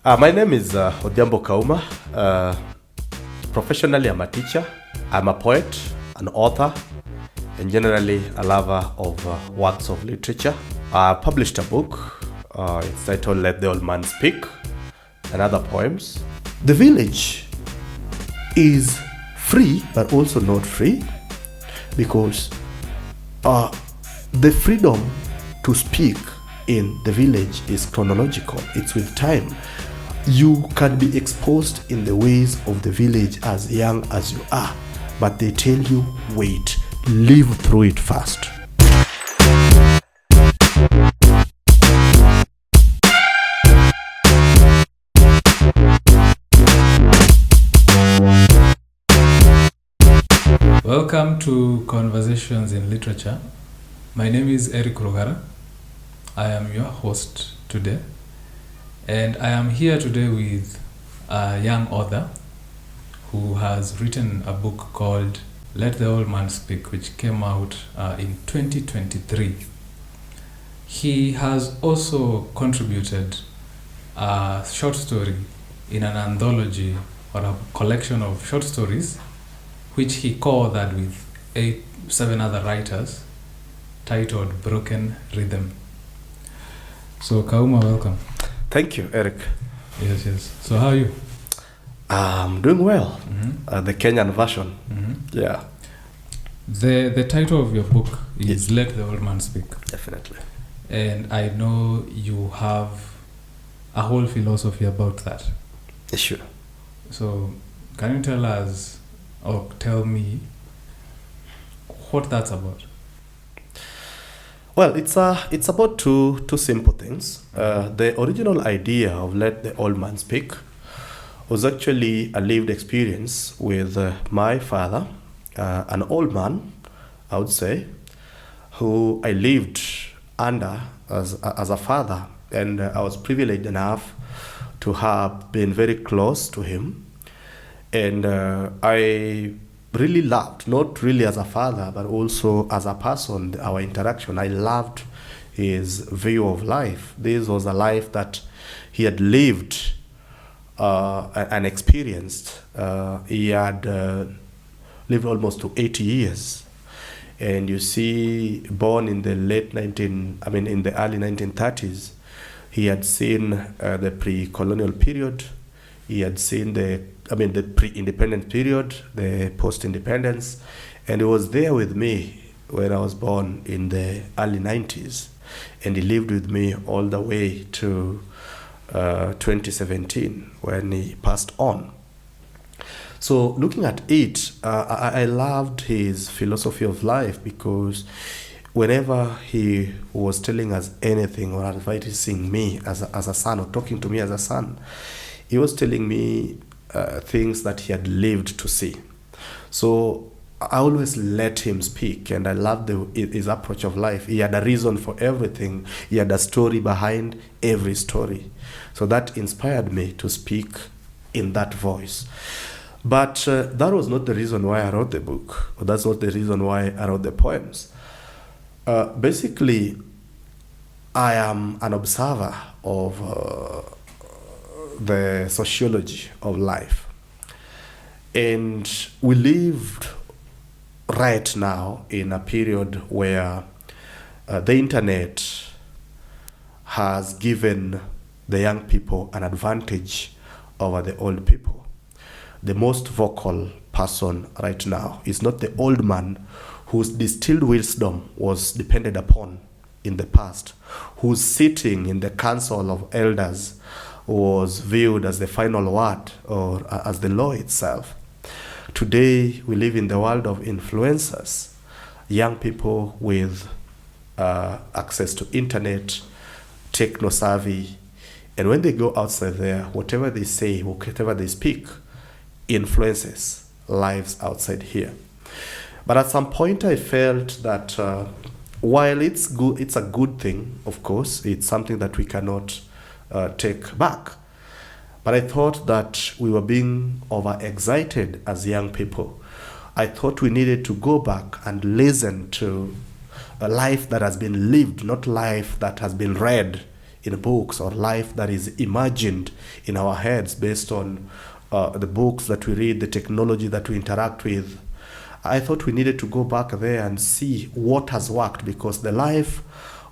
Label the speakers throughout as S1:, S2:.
S1: My name is Odhiambo Kaumah. Professionally, I'm a teacher. I'm a poet, an author, and generally a lover of works of literature. I published a book. It's titled Let the Old Man Speak, and other poems. The village is free, but also not free, because the freedom to speak in the village is chronological. It's with time. You can be exposed in the ways of the village as young as you are, but they tell you, wait, live through it first.
S2: Welcome to Conversations in Literature. My name is Eric Rogara. I am your host today, and I am here today with a young author who has written a book called Let the Old Man Speak, which came out in 2023. He has also contributed a short story in an anthology or a collection of short stories, which he co-authored with 7 other writers, titled Broken Rhythm. So Kaumah, welcome.
S1: Thank you, Eric.
S2: Yes. So how are you?
S1: I'm doing well. The Kenyan version. Yeah.
S2: The title of your book is Let the Old Man Speak.
S1: Definitely.
S2: And I know you have a whole philosophy about that.
S1: Sure.
S2: So can you tell us, or tell me, what that's about?
S1: Well, it's about two simple things. The original idea of Let the Old Man Speak was actually a lived experience with my father, an old man, I would say, who I lived under as a father, and I was privileged enough to have been very close to him, and I really loved, not really as a father, but also as a person, our interaction. I loved his view of life. This was a life that he had lived and experienced. He had lived almost to 80 years. And you see, born in the in the early 1930s, he had seen the pre-colonial period. He had seen the pre-independent period, the post-independence, and he was there with me when I was born in the early 90s, and he lived with me all the way to 2017 when he passed on. So looking at it, I loved his philosophy of life, because whenever he was telling us anything or advising me as a son, or talking to me as a son, he was telling me things that he had lived to see. So I always let him speak, and I loved his approach of life. He had a reason for everything. He had a story behind every story. So that inspired me to speak in that voice. But that was not the reason why I wrote the book, or that's not the reason why I wrote the poems. Basically, I am an observer of the sociology of life. And we lived right now in a period where the internet has given the young people an advantage over the old people. The most vocal person right now is not the old man whose distilled wisdom was depended upon in the past, who's sitting in the council of elders was viewed as the final word, or as the law itself. Today, we live in the world of influencers, young people with access to internet, techno-savvy, and when they go outside there, whatever they say, whatever they speak, influences lives outside here. But at some point, I felt that while it's good, it's a good thing, of course, it's something that we cannot take back. But I thought that we were being overexcited as young people. I thought we needed to go back and listen to a life that has been lived, not life that has been read in books, or life that is imagined in our heads based on the books that we read, the technology that we interact with. I thought we needed to go back there and see what has worked, because the life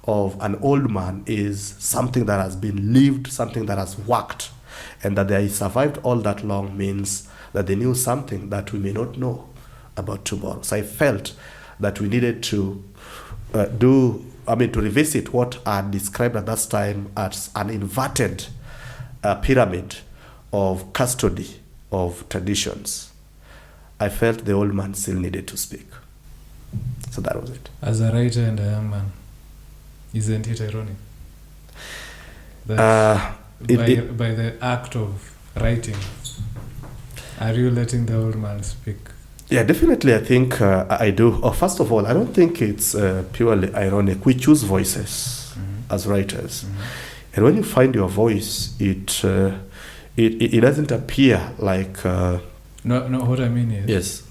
S1: of an old man is something that has been lived, something that has worked, and that they survived all that long means that they knew something that we may not know about tomorrow. So I felt that we needed to to revisit what I described at that time as an inverted pyramid of custody of traditions. I felt the old man still needed to speak. So that was it.
S2: As a writer and a young man, isn't it ironic? That by the act of writing, are you letting the old man speak?
S1: Yeah, definitely. I think I do. First of all, I don't think it's purely ironic. We choose voices as writers, and when you find your voice, it doesn't appear like.
S2: No. What I mean is,
S1: yes.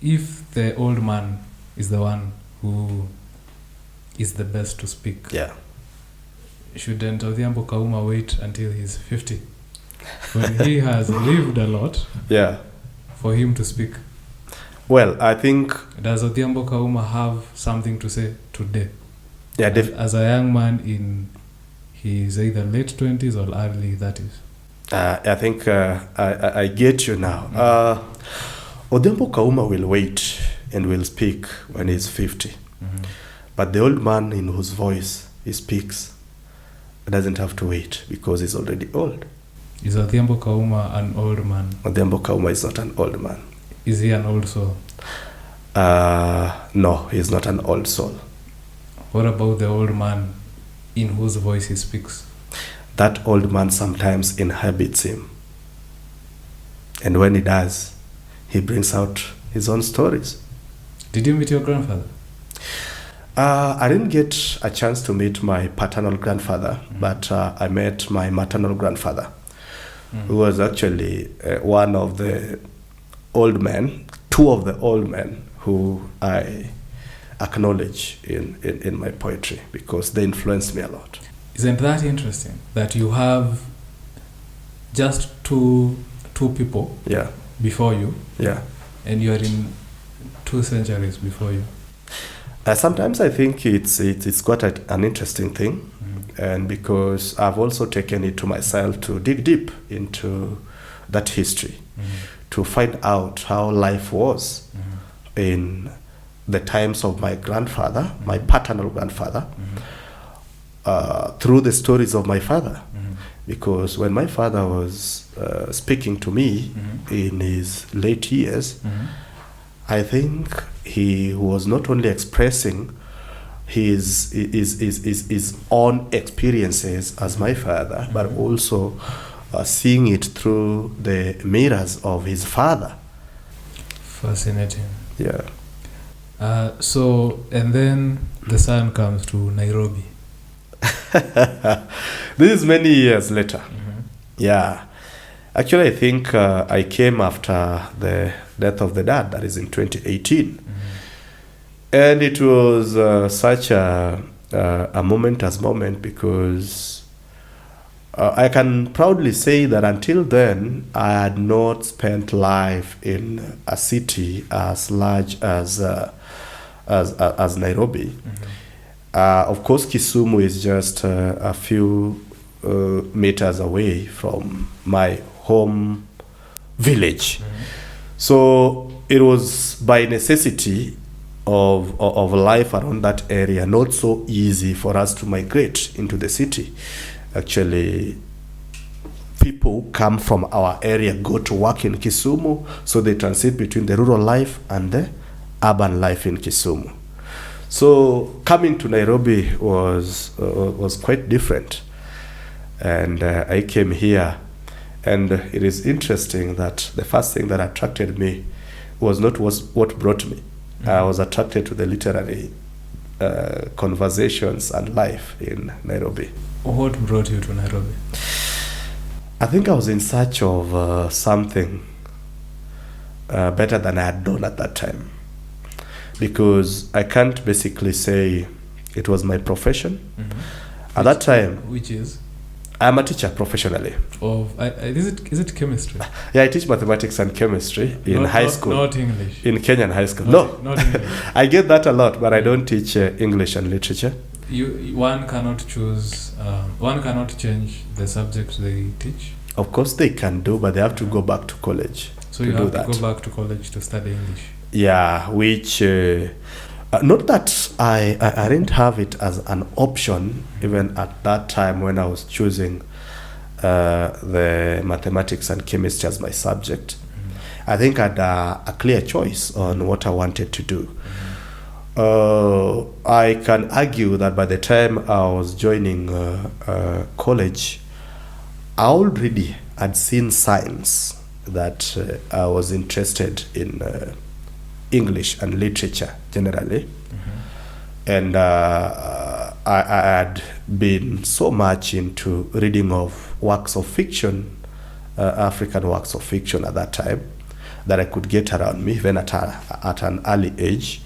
S2: If the old man is the one who is the best to speak,
S1: yeah,
S2: shouldn't Odhiambo Kaumah wait until he's 50 when he has lived a lot?
S1: Yeah.
S2: For him to speak.
S1: Well, I think...
S2: Does Odhiambo Kaumah have something to say today?
S1: Yeah,
S2: as a young man in his either late 20s or early 30s?
S1: I think I get you now. Odhiambo Kaumah will wait and will speak when he's 50. But the old man in whose voice he speaks doesn't have to wait because he's already old.
S2: Is Adhiambo Kaumah an old man?
S1: Odhiambo Kaumah is not an old man.
S2: Is he an old soul?
S1: No, he's not an old soul.
S2: What about the old man in whose voice he speaks?
S1: That old man sometimes inhabits him. And when he does, he brings out his own stories.
S2: Did you meet your grandfather?
S1: I didn't get a chance to meet my paternal grandfather, but I met my maternal grandfather, who was actually one of the old men, two of the old men who I acknowledge in my poetry because they influenced me a lot.
S2: Isn't that interesting that you have just two people before you, and you are in 2 centuries before you?
S1: Sometimes I think it's quite an interesting thing, and because I've also taken it to myself to dig deep into that history, to find out how life was in the times of my grandfather, my paternal grandfather, through the stories of my father. Because when my father was speaking to me in his late years, I think he was not only expressing his own experiences as my father, but also seeing it through the mirrors of his father.
S2: Fascinating.
S1: Yeah.
S2: So, and then the son comes to Nairobi.
S1: This is many years later. Yeah. Actually, I think I came after the death of the dad, that is in 2018. And it was such a momentous moment because I can proudly say that until then, I had not spent life in a city as large as Nairobi. Of course, Kisumu is just a few meters away from my home village. So it was by necessity of life around that area not so easy for us to migrate into the city. Actually, people who come from our area go to work in Kisumu, so they transit between the rural life and the urban life in Kisumu. So coming to Nairobi was quite different, and I came here, and it is interesting that the first thing that attracted me was not what brought me. I was attracted to the literary conversations and life in Nairobi.
S2: What brought you to Nairobi?
S1: I think I was in search of something better than I had done at that time, because I can't basically say it was my profession. At that time,
S2: which is
S1: I'm a teacher professionally.
S2: Is it chemistry?
S1: Yeah, I teach mathematics and chemistry in high school.
S2: Not English.
S1: In Kenyan high school.
S2: Not English.
S1: I get that a lot, but I don't teach English and literature.
S2: One cannot choose. One cannot change the subject they teach.
S1: Of course, they can do, but they have to go back to college.
S2: So you have to go back to college to study English.
S1: Yeah, which not that I didn't have it as an option even at that time when I was choosing the mathematics and chemistry as my subject. I think I had a clear choice on what I wanted to do. I can argue that by the time I was joining college, I already had seen signs that I was interested in English and literature generally. And I had been so much into reading of works of fiction, African works of fiction at that time, that I could get around me even at an early age.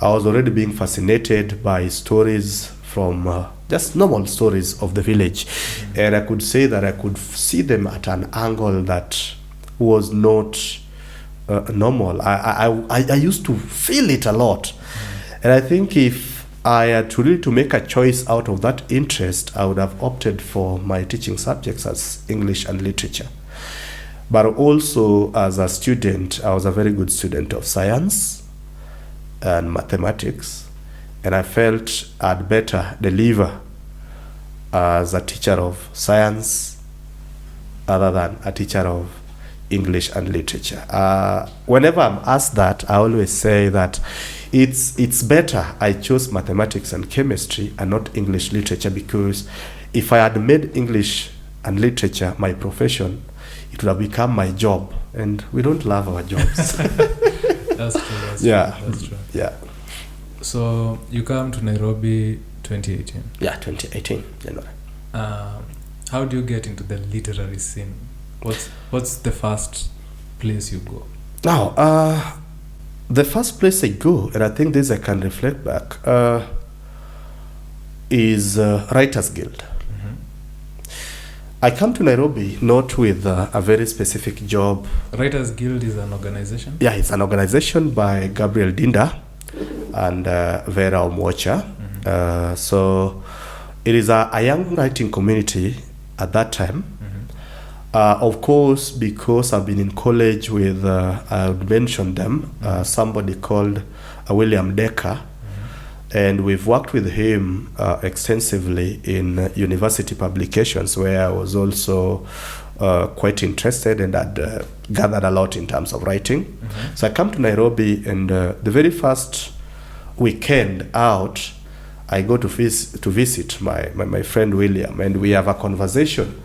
S1: I was already being fascinated by stories from just normal stories of the village. And I could say that I could see them at an angle that was not normal. I used to feel it a lot. And I think if I had to really to make a choice out of that interest, I would have opted for my teaching subjects as English and literature. But also as a student, I was a very good student of science and mathematics, and I felt I'd better deliver as a teacher of science other than a teacher of English and literature. Whenever I'm asked that, I always say that it's better I chose mathematics and chemistry and not English literature, because if I had made English and literature my profession, it would have become my job, and we don't love our jobs.
S2: That's true. That's true.
S1: Yeah.
S2: So you come to Nairobi 2018.
S1: Yeah, 2018 January.
S2: How do you get into the literary scene? What's the first place you go?
S1: Now, the first place I go, and I think this I can reflect back, is Writers Guild. I come to Nairobi not with a very specific job.
S2: Writers Guild is an organization?
S1: Yeah, it's an organization by Gabriel Dinda and Vera Omwocha. So it is a young writing community at that time. Of course, because I've been in college with, I would mention them, somebody called William Decker. And we've worked with him extensively in university publications, where I was also quite interested and had gathered a lot in terms of writing. So I come to Nairobi, and the very first weekend out, I go to visit my friend William, and we have a conversation.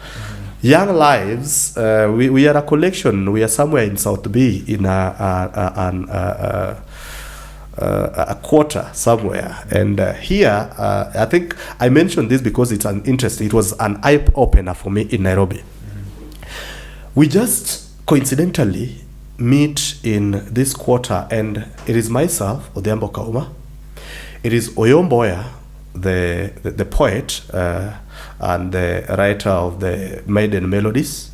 S1: Young Lives, we are a collection. We are somewhere in South B in a quarter somewhere, and here I think I mentioned this because it's an interest. It was an eye opener for me in Nairobi. We just coincidentally meet in this quarter, and it is myself, Odhiambo Kaumah. It is Oyomboya, the poet and the writer of the Maiden Melodies,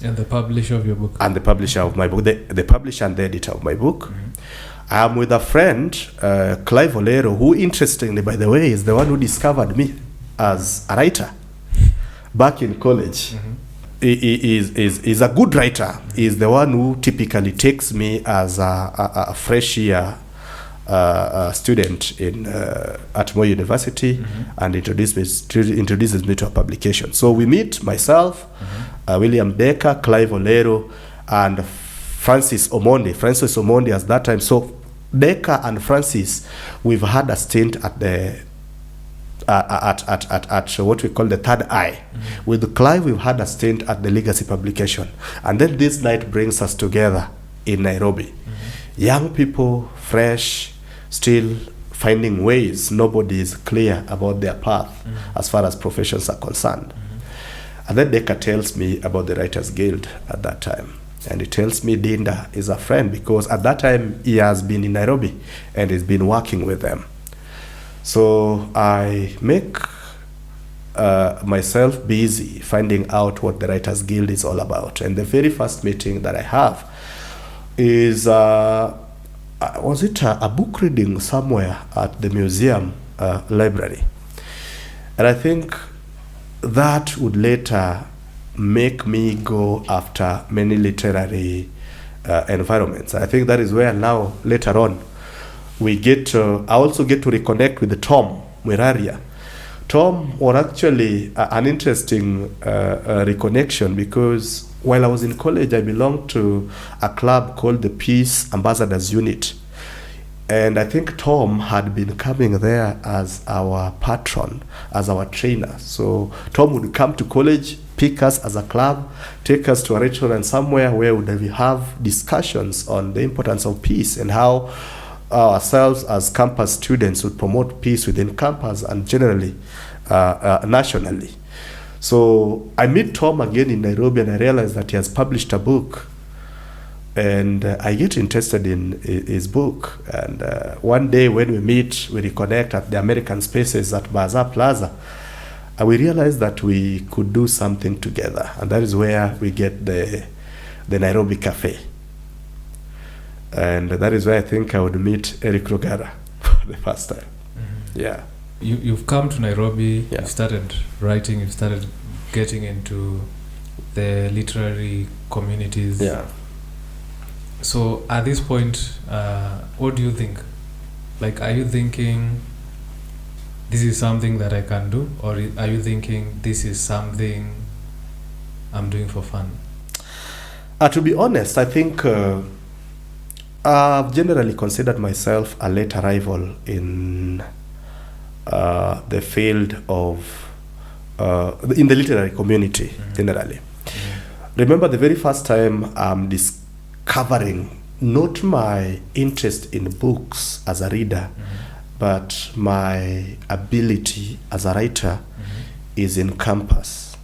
S2: and the publisher of your book,
S1: and the publisher of my book, the publisher and the editor of my book. I'm with a friend, Clive Olero, who, interestingly, by the way, is the one who discovered me as a writer back in college. He is a good writer. He's the one who typically takes me as a fresh year student at Moi University and introduces me to a publication. So we meet myself, William Decker, Clive Olero, and Francis Omondi. Francis Omondi at that time. So Decker and Francis, we've had a stint at the at what we call the Third Eye. With Clive, we've had a stint at the Legacy publication, and then this night brings us together in Nairobi. Young people, fresh, still finding ways. Nobody is clear about their path as far as professions are concerned. And then Decker tells me about the Writers Guild at that time. And he tells me Dinda is a friend, because at that time he has been in Nairobi and he's been working with them. So I make myself busy finding out what the Writers Guild is all about. And the very first meeting that I have is, was it a book reading somewhere at the museum library? And I think that would later make me go after many literary environments. I think that is where now, later on, I also get to reconnect with Tom Mwiraria. Tom was actually an interesting reconnection, because while I was in college, I belonged to a club called the Peace Ambassadors Unit. And I think Tom had been coming there as our patron, as our trainer. So Tom would come to college, pick us as a club, take us to a restaurant somewhere where we would have discussions on the importance of peace and how ourselves as campus students would promote peace within campus and generally nationally. So I meet Tom again in Nairobi, and I realize that he has published a book, and I get interested in his book. And one day when we meet, we reconnect at the American Spaces at Bazaar Plaza, and we realize that we could do something together, and that is where we get the Nairobi Cafe. And that is where I think I would meet Eric Rogara for the first time. Mm-hmm. Yeah.
S2: You've come to Nairobi,
S1: Yeah.
S2: you've started writing, you've started getting into the literary communities.
S1: Yeah.
S2: So at this point, what do you think? Like, are you thinking this is something that I can do, or are you thinking this is something I'm doing for fun?
S1: To be honest, I think I've generally considered myself a late arrival in the field of, in the literary community, mm-hmm. generally. Mm-hmm. Remember the very first time I'm discovering not my interest in books as a reader, mm-hmm. but my ability as a writer mm-hmm. is in campus.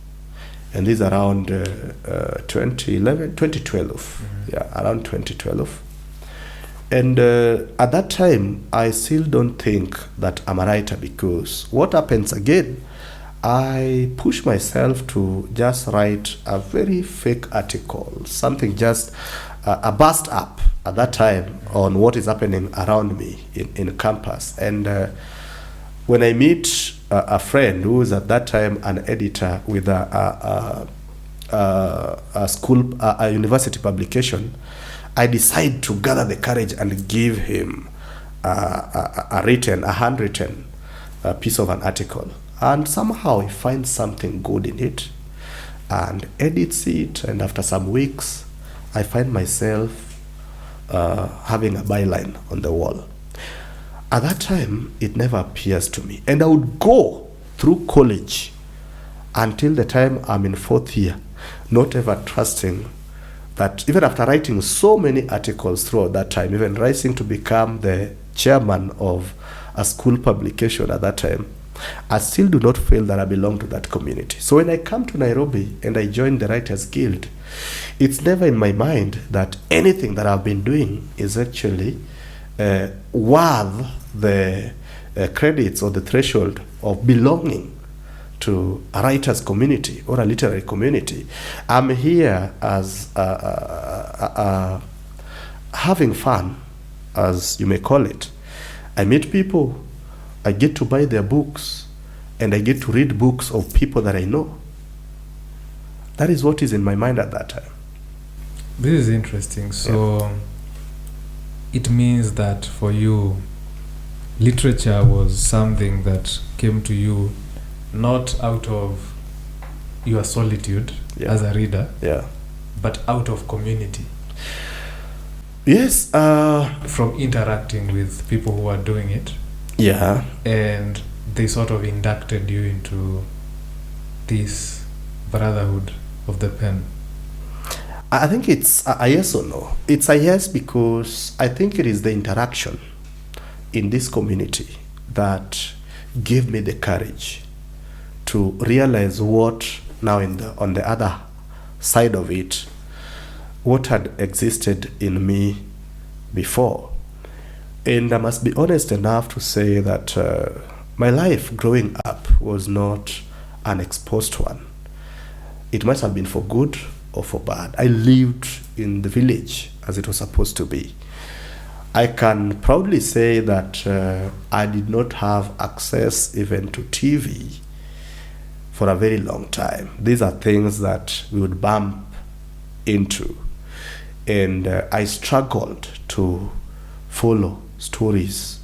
S1: And this is around 2012. Mm-hmm. Yeah, around 2012. And at that time, I still don't think that I'm a writer, because what happens again, I push myself to just write a very fake article, something just a burst up at that time on what is happening around me in campus. And when I meet a friend who is at that time an editor with a university publication, I decide to gather the courage and give him a handwritten piece of an article. And somehow he finds something good in it and edits it. And after some weeks, I find myself having a byline on the wall. At that time, it never appears to me. And I would go through college until the time I'm in fourth year, not ever trusting that even after writing so many articles throughout that time, even rising to become the chairman of a school publication at that time, I still do not feel that I belong to that community. So when I come to Nairobi and I join the Writers Guild, it's never in my mind that anything that I've been doing is actually worth the credits or the threshold of belonging to a writer's community or a literary community. I'm here as having fun, as you may call it. I meet people, I get to buy their books, and I get to read books of people that I know. That is what is in my mind at that time.
S2: This is interesting. So it means that for you, literature was something that came to you not out of your solitude as a reader, but out of community.
S1: Yes.
S2: From interacting with people who are doing it.
S1: Yeah.
S2: And they sort of inducted you into this brotherhood of the pen.
S1: I think it's a yes or no. It's a yes, because I think it is the interaction in this community that gave me the courage to realize what now on the other side of it, what had existed in me before. And I must be honest enough to say that my life growing up was not an exposed one. It might have been for good or for bad. I lived in the village as it was supposed to be. I can proudly say that I did not have access even to TV for a very long time. These are things that we would bump into. And I struggled to follow stories.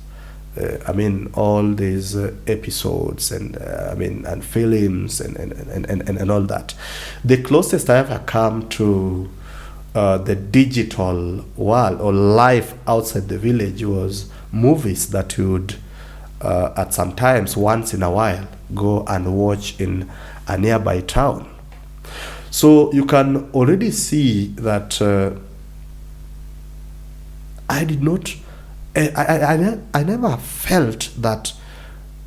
S1: All these episodes and films and all that. The closest I ever come to the digital world or life outside the village was movies that you would at some times once in a while go and watch in a nearby town. So you can already see that I did not I never felt that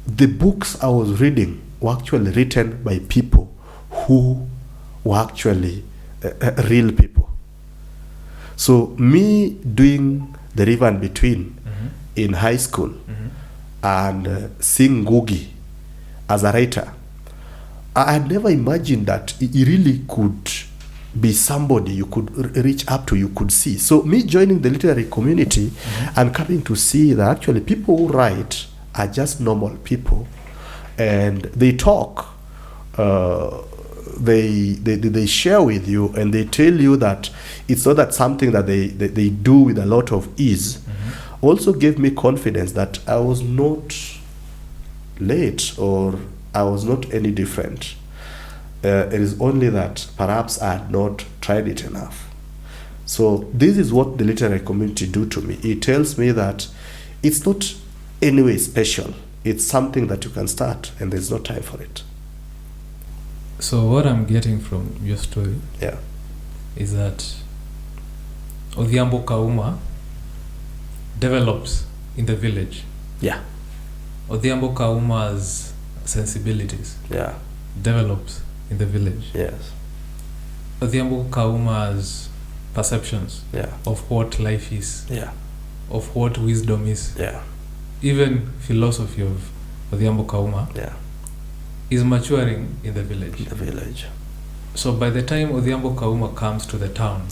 S1: the books I was reading were actually written by people who were actually real people. So me doing The River in Between in high school and seeing Ngugi as a writer, I had never imagined that he really could be somebody you could reach up to, you could see. So me joining the literary community and coming to see that actually people who write are just normal people, and they talk, they share with you, and they tell you that it's not that something that they do with a lot of ease. Also gave me confidence that I was not late or I was not any different. It is only that perhaps I had not tried it enough. So this is what the literary community do to me. It tells me that it's not anyway special. It's something that you can start, and there's no time for it.
S2: So what I'm getting from your story is that Odhiambo Kaumah develops in the village.
S1: Yeah.
S2: Odhiambo Kaumah's sensibilities develops in the village.
S1: Yes.
S2: Odhiambo Kaumah's perceptions of what life is, of what wisdom is, even philosophy of Odhiambo Kaumah is maturing in the village. So by the time Odhiambo Kaumah comes to the town,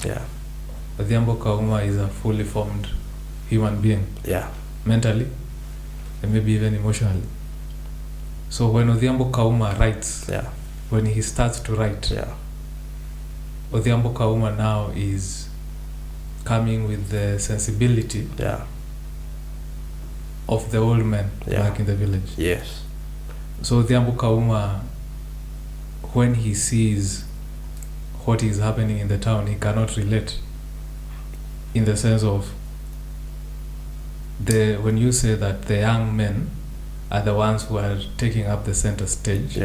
S2: Odhiambo Kaumah is a fully formed human being, mentally and maybe even emotionally. So when Odhiambo Kaumah writes, when he starts to write, Odhiambo Kaumah now is coming with the sensibility of the old men back in the village.
S1: Yes.
S2: So Odhiambo Kaumah, when he sees what is happening in the town, he cannot relate, in the sense of when you say that the young men are the ones who are taking up the center stage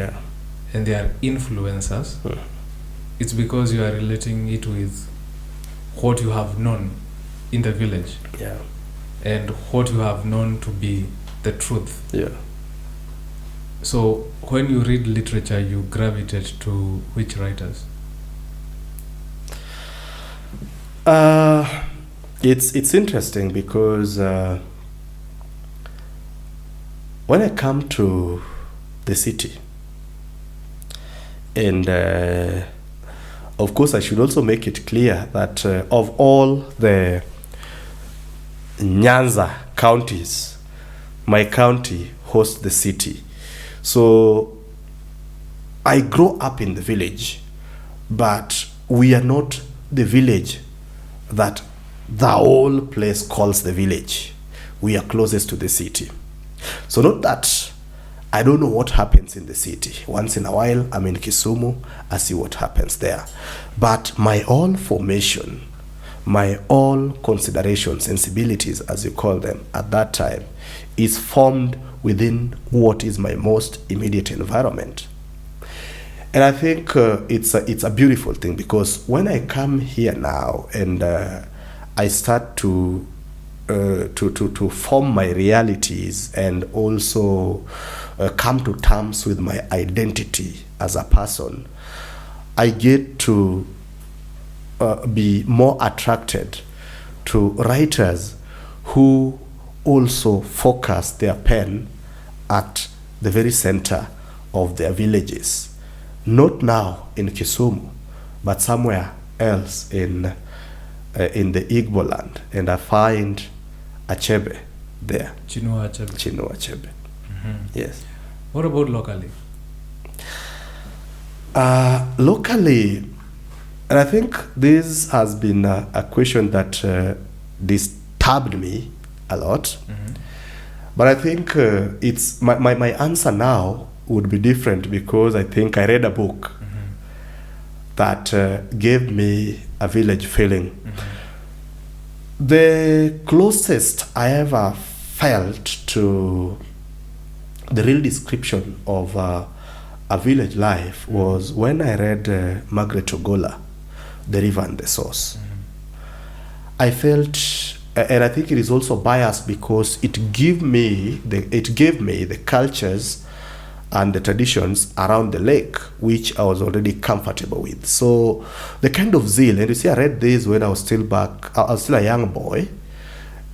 S2: and they are influencers, it's because you are relating it with what you have known in the village and what you have known to be the truth. So when you read literature, you gravitate to which writers?
S1: It's interesting because when I come to the city, and of course I should also make it clear that of all the Nyanza counties, my county hosts the city. So I grew up in the village, but we are not the village that the whole place calls the village. We are closest to the city. So not that I don't know what happens in the city. Once in a while, I'm in Kisumu, I see what happens there. But my all formation, my all consideration, sensibilities, as you call them, at that time, is formed within what is my most immediate environment. And I think it's a beautiful thing, because when I come here now and I start to form my realities and also come to terms with my identity as a person, I get to be more attracted to writers who also focus their pen at the very center of their villages, not now in Kisumu, but somewhere else in the Igbo land, and I find Achebe there.
S2: Chinua Achebe.
S1: Chinua Achebe. Yes.
S2: What about locally?
S1: Locally, and I think this has been a question that disturbed me a lot. But I think it's my answer now would be different, because I think I read a book that gave me a village feeling. The closest I ever felt to the real description of a village life was when I read Margaret Ogola, The River and the Source. I felt, and I think it is also biased because it gave me the cultures and the traditions around the lake, which I was already comfortable with. So the kind of zeal, and you see, I read this when I was still a young boy,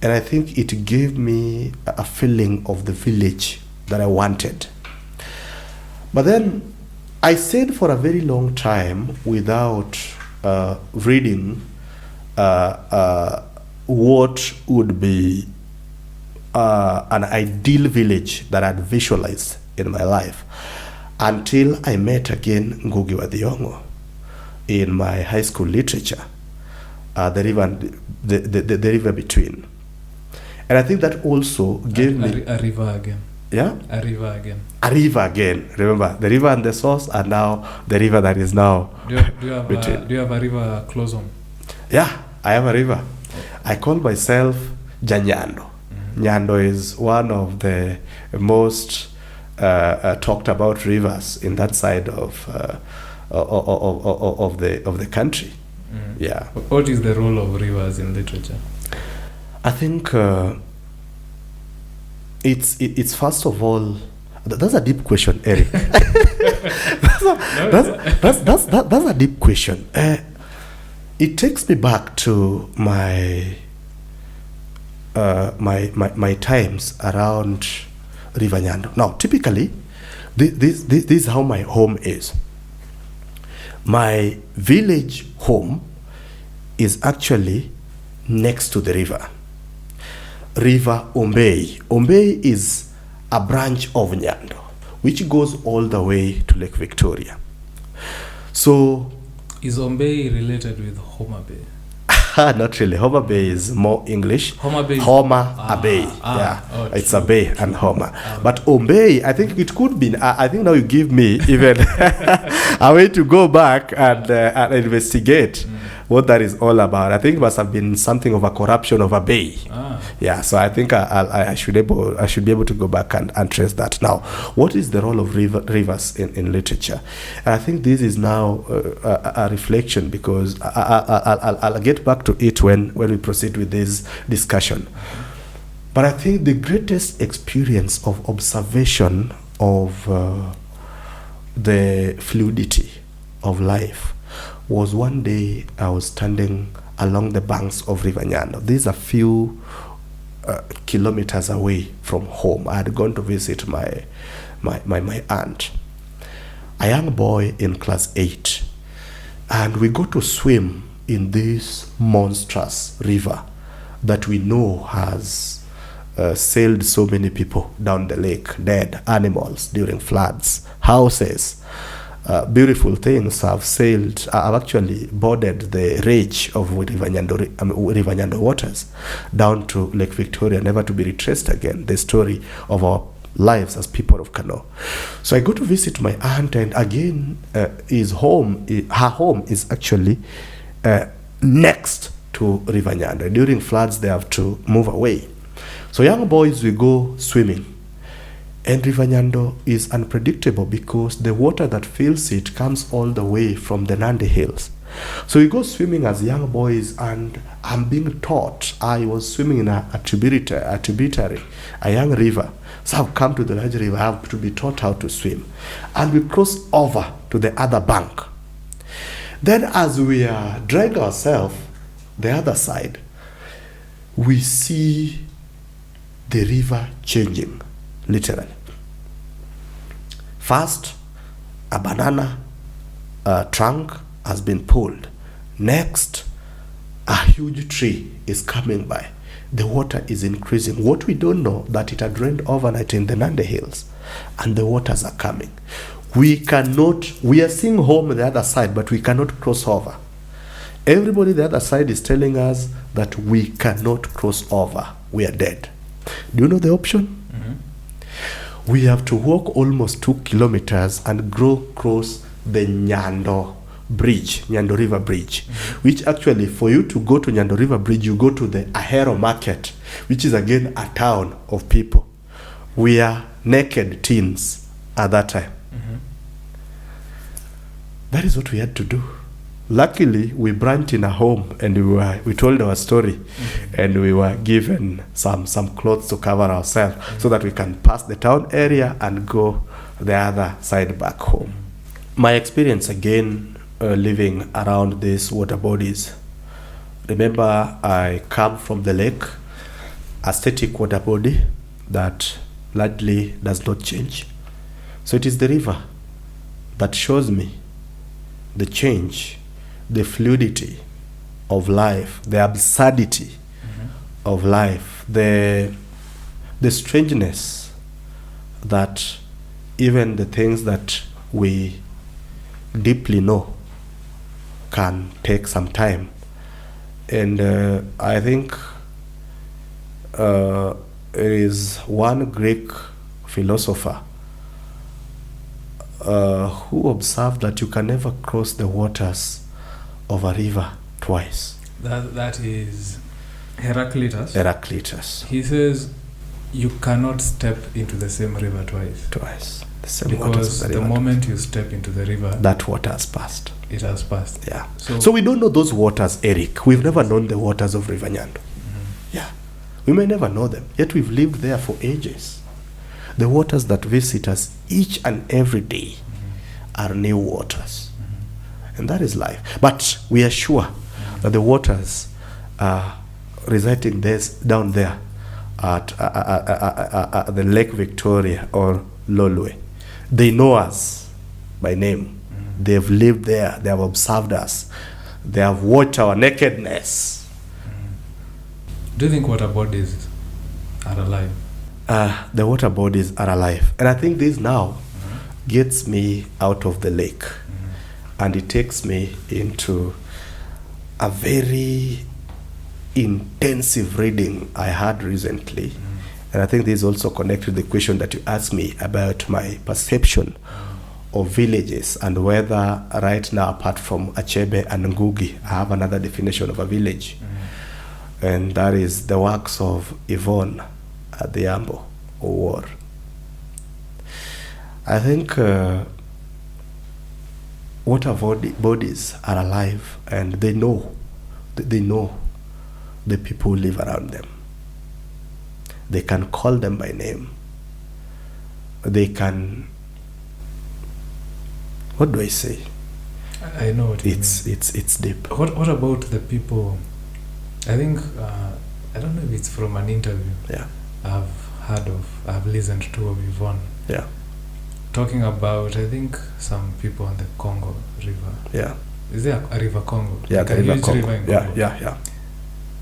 S1: and I think it gave me a feeling of the village that I wanted. But then I stayed for a very long time without reading what would be an ideal village that I'd visualized in my life, until I met again Ngugi wa Thiong'o in my high school literature, the river between. And I think that also gave me
S2: a river again.
S1: Yeah?
S2: A river again.
S1: A river again. Remember, the river and the source, and now the river that is now
S2: Do you have a river close home?
S1: Yeah, I have a river. I call myself Janyando. Nyando is one of the most talked about rivers in that side of the country. Yeah.
S2: What is the role of rivers in literature?
S1: I think it's first of all, that's a deep question, Eric. that's a deep question. It takes me back to my times around River Nyando. Now, typically, this is how my home is. My village home is actually next to the river. River Ombei. Ombei is a branch of Nyando, which goes all the way to Lake Victoria. So,
S2: is Ombei related with Homa Bay?
S1: Not really. Homa Bay is more English.
S2: Homa Bay.
S1: A bay. Yeah, it's true, a bay and Homa. But Ombei, I think it could be. I think now you give me even a way to go back and investigate what that is all about. I think it must have been something of a corruption of a bay. Yeah, so I think I should be able to go back and trace that. Now, what is the role of rivers in literature? I think this is now a reflection, because I'll get back to it when we proceed with this discussion. But I think the greatest experience of observation of the fluidity of life was one day I was standing along the banks of River Nyando. These are few kilometers away from home. I had gone to visit my aunt, a young boy in class 8, and we go to swim in this monstrous river that we know has sailed so many people down the lake, dead animals during floods, houses. Beautiful things have actually boarded the rage of River Nyando waters down to Lake Victoria, never to be retraced again. The story of our lives as people of Kano. So I go to visit my aunt, and again, her home is actually next to River Nyando. During floods, they have to move away. So young boys, we go swimming. And River Nyando is unpredictable because the water that fills it comes all the way from the Nandi Hills. So we go swimming as young boys, and I'm being taught. I was swimming in a tributary, a young river. So I've come to the large river, I have to be taught how to swim. And we cross over to the other bank. Then as we are dragging ourselves the other side, we see the river changing. Literally. First, a banana trunk has been pulled. Next, a huge tree is coming by. The water is increasing. What we don't know, that it had rained overnight in the Nandi Hills and the waters are coming. We are seeing home on the other side, but we cannot cross over. Everybody the other side is telling us that we cannot cross over. We are dead. Do you know the option? Mm-hmm. We have to walk almost 2 kilometers and cross the Nyando River Bridge, mm-hmm. which actually, for you to go to Nyando River Bridge, you go to the Ahero Market, which is again a town of people. We are naked teens at that time. Mm-hmm. That is what we had to do. Luckily, we branched in a home and we told our story, mm-hmm. and we were given some clothes to cover ourselves, mm-hmm. so that we can pass the town area and go the other side back home. Mm-hmm. My experience again living around these water bodies. Remember, I come from the lake, a static water body that largely does not change. So it is the river that shows me the change, the fluidity of life, the absurdity, mm-hmm. of life, the strangeness that even the things that we deeply know can take some time. And I think there is one Greek philosopher who observed that you can never cross the waters of a river twice.
S2: That is Heraclitus.
S1: Heraclitus.
S2: He says you cannot step into the same river twice.
S1: Twice. The same
S2: because
S1: waters of the river.
S2: Moment you step into the river,
S1: that water has passed.
S2: It has passed.
S1: Yeah. So we don't know those waters, Eric. We've never known the waters of River Nyando. Mm-hmm. Yeah. We may never know them, yet we've lived there for ages. The waters that visit us each and every day, mm-hmm. are new waters. Mm-hmm. And that is life. But we are sure, mm-hmm. that the waters residing down there at the Lake Victoria or Lolwe, they know us by name. Mm-hmm. They've lived there. They have observed us. They have watched our nakedness.
S2: Mm-hmm. Do you think water bodies are alive?
S1: The water bodies are alive. And I think this now, mm-hmm. gets me out of the lake. Mm-hmm. And it takes me into a very intensive reading I had recently. Mm-hmm. And I think this is also connected to the question that you asked me about my perception of villages, and whether right now, apart from Achebe and Ngugi, I have another definition of a village. Mm-hmm. And that is the works of Yvonne, Adhiambo, Owuor. I think water bodies are alive, and they know the people who live around them. They can call them by name. They can, what do I say?
S2: I know what you mean.
S1: It's deep.
S2: What about the people? I think I don't know if it's from an interview.
S1: Yeah.
S2: I've listened to of Yvonne.
S1: Yeah.
S2: Talking about, I think, some people on the Congo River.
S1: Yeah.
S2: Is there a river Congo?
S1: Yeah,
S2: like
S1: the river Congo.
S2: River in Congo.
S1: Yeah.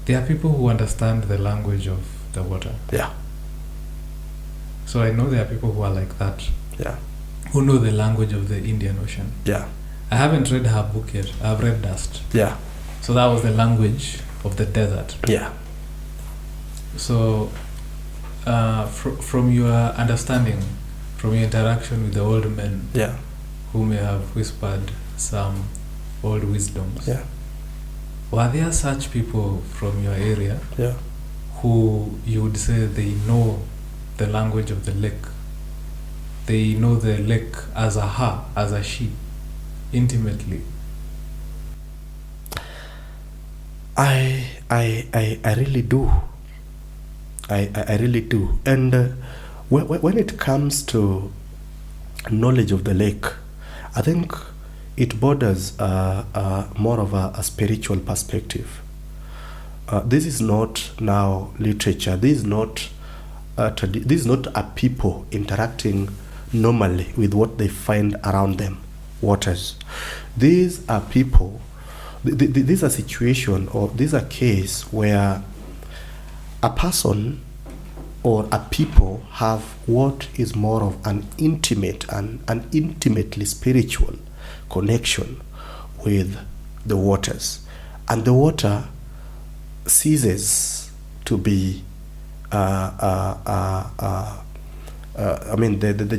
S2: There are people who understand the language of the water.
S1: Yeah.
S2: So I know there are people who are like that.
S1: Yeah.
S2: Who know the language of the Indian Ocean.
S1: Yeah.
S2: I haven't read her book yet. I've read Dust.
S1: Yeah.
S2: So that was the language of the desert.
S1: Yeah.
S2: So from your understanding, from your interaction with the old men,
S1: yeah,
S2: who may have whispered some old wisdoms,
S1: yeah,
S2: were there such people from your area,
S1: yeah,
S2: who you would say they know the language of the lake? They know the lake as a her, as a she, intimately.
S1: I really do. I really do. And when it comes to knowledge of the lake, I think it borders more of a spiritual perspective. This is not now literature. This is not a people interacting normally with what they find around them, waters. These are people, these are situation, or these are case where a person or a people have what is more of an intimate and an intimately spiritual connection with the waters, and the water ceases to be the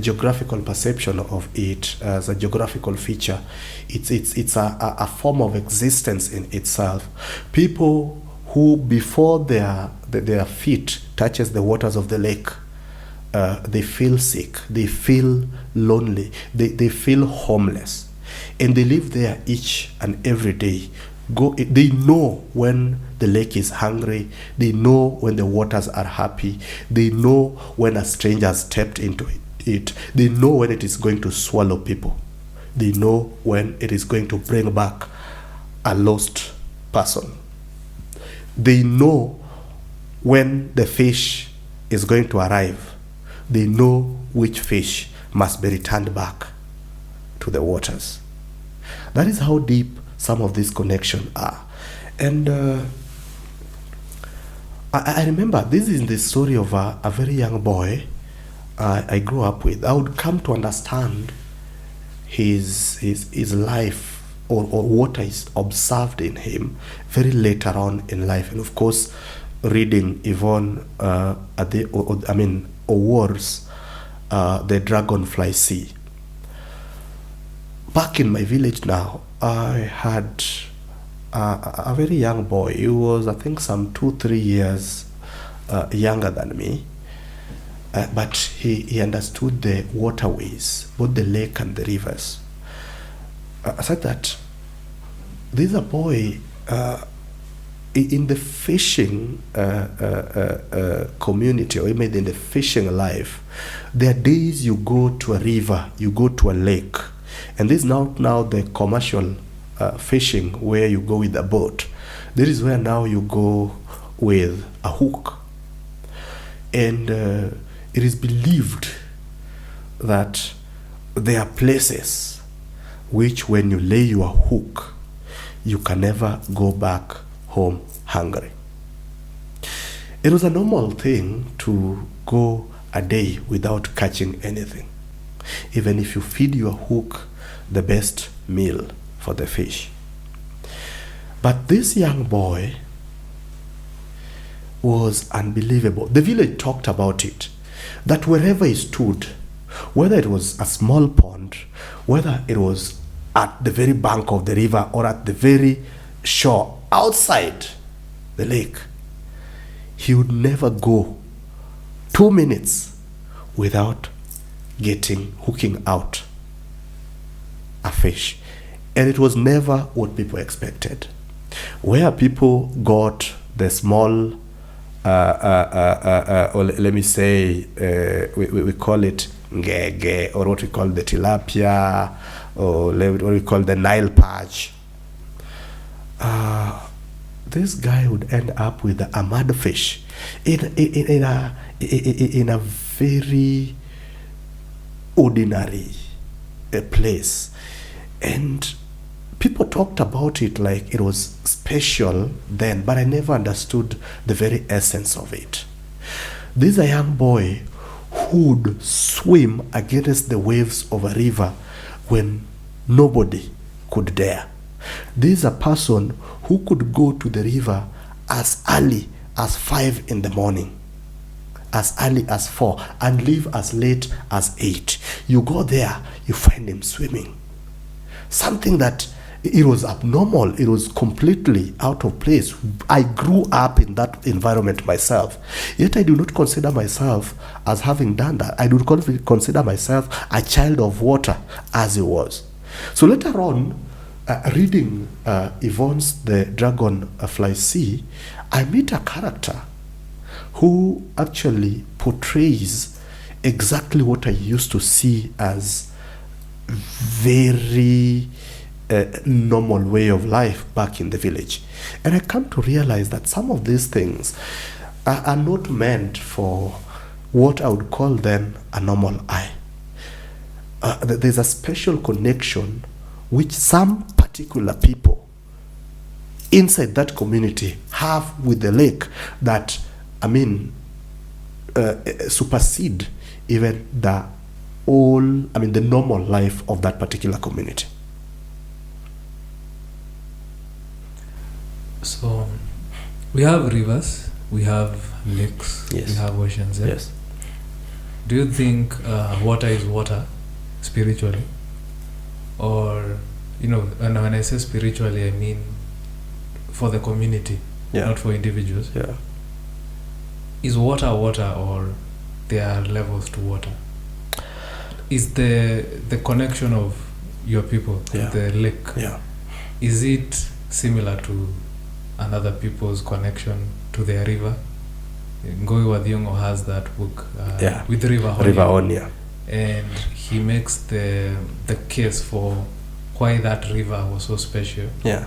S1: geographical perception of it as a geographical feature. It's a form of existence in itself. People who, before their feet touches the waters of the lake, they feel sick, they feel lonely, they feel homeless, and they live there each and every day. They know when the lake is hungry, they know when the waters are happy, they know when a stranger has stepped into it, they know when it is going to swallow people, they know when it is going to bring back a lost person. They know when the fish is going to arrive. They know which fish must be returned back to the waters. That is how deep some of these connections are. And I remember this is the story of a very young boy I grew up with. I would come to understand his life, or what is observed in him very later on in life. And of course, reading Yvonne, Owuor's The Dragonfly Sea. Back in my village now, I had a very young boy. He was, I think, some 2-3 years younger than me. But he understood the waterways, both the lake and the rivers. I said that this is a boy in the fishing community, or even in the fishing life. There are days you go to a river, you go to a lake, and this is now the commercial fishing where you go with a boat. This is where now you go with a hook. And it is believed that there are places which, when you lay your hook, you can never go back home hungry. It was a normal thing to go a day without catching anything, even if you feed your hook the best meal for the fish. But this young boy was unbelievable. The village talked about it, that wherever he stood, whether it was a small pond, whether it was at the very bank of the river or at the very shore outside the lake, he would never go 2 minutes without hooking out a fish. And it was never what people expected. Where people got the small, or let me say, we call it ngege, or what we call the tilapia, or what we call the Nile perch. This guy would end up with a mud fish in a very ordinary place. And people talked about it like it was special then, but I never understood the very essence of it. This is a young boy who would swim against the waves of a river when nobody could dare. This is a person who could go to the river as early as 5 in the morning, as early as 4, and leave as late as 8. You go there, you find him swimming. Something that it was abnormal, it was completely out of place. I grew up in that environment myself, yet I do not consider myself as having done that. I do not consider myself a child of water as he was. So later on, reading Yvonne's The Dragonfly Sea, I meet a character who actually portrays exactly what I used to see as very normal way of life back in the village. And I come to realize that some of these things are not meant for what I would call then a normal eye. there's a special connection which some particular people inside that community have with the lake that, supersede even the normal life of that particular community.
S2: So we have rivers, we have lakes,
S1: Yes.
S2: we have oceans. Yeah?
S1: Yes.
S2: Do you think water is water spiritually? Or, and when I say spiritually, I mean for the community, not for individuals.
S1: Yeah.
S2: Is water water, or there are levels to water? Is the connection of your people to the lake, is it similar to another people's connection to their river? Adhiambo has that book with River
S1: Onia.
S2: And he makes the case for why that river was so special.
S1: Yeah.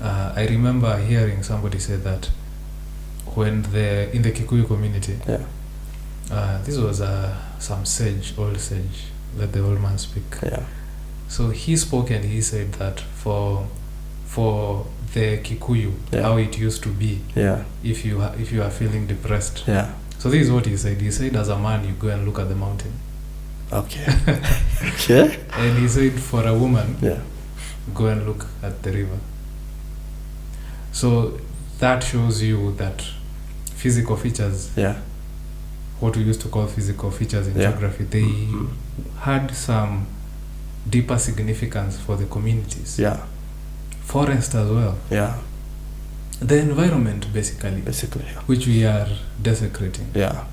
S2: I remember hearing somebody say that when in the Kikuyu community, this was some old sage, let the old man speak.
S1: Yeah.
S2: So he spoke and he said that for the Kikuyu, how it used to be, if you are feeling depressed.
S1: Yeah.
S2: So this is what he said. He said, as a man, you go and look at the mountain.
S1: Okay. Okay.
S2: And he said, for a woman, go and look at the river. So that shows you that physical features, what we used to call physical features in geography, they had some deeper significance for the communities.
S1: Yeah.
S2: Forest as well.
S1: Yeah.
S2: The environment, basically, which we are desecrating.
S1: Yeah.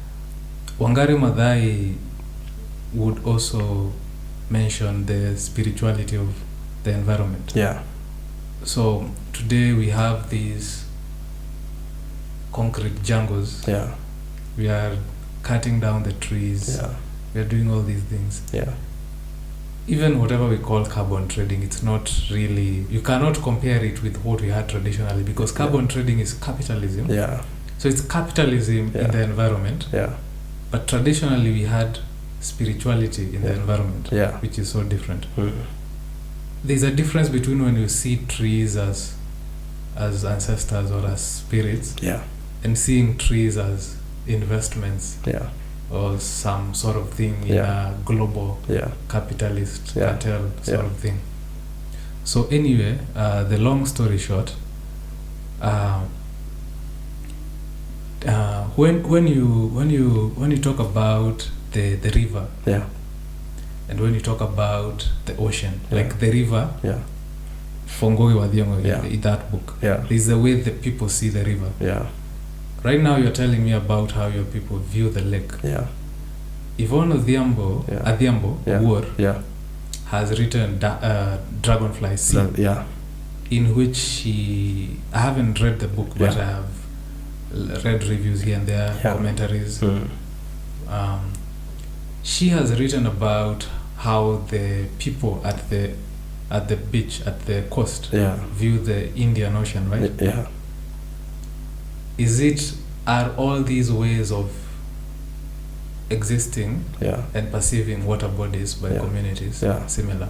S2: Wangari Maathai would also mention the spirituality of the environment.
S1: Yeah.
S2: So today we have these concrete jungles.
S1: Yeah.
S2: We are cutting down the trees.
S1: Yeah.
S2: We are doing all these things.
S1: Yeah.
S2: Even whatever we call carbon trading, it's not really, you cannot compare it with what we had traditionally, because carbon trading is capitalism.
S1: Yeah.
S2: So it's capitalism in the environment.
S1: Yeah.
S2: But traditionally we had spirituality in the environment, which is so different. There's a difference between when you see trees as ancestors or as spirits, and seeing trees as investments, or some sort of thing in a global capitalist cartel sort of thing. So anyway, the long story short, when you talk about the river, and when you talk about the ocean, like the river, for Odhiambo, in that book, is the way the people see the river. Right now you're telling me about how your people view the lake. Yvonne Odhiambo, Owuor, has written Dragonfly Sea, in which I haven't read the book, but I have read reviews here and there, commentaries. She has written about how the people at the beach, at the coast, view the Indian Ocean, right? Are all these ways of existing and perceiving water bodies by communities similar,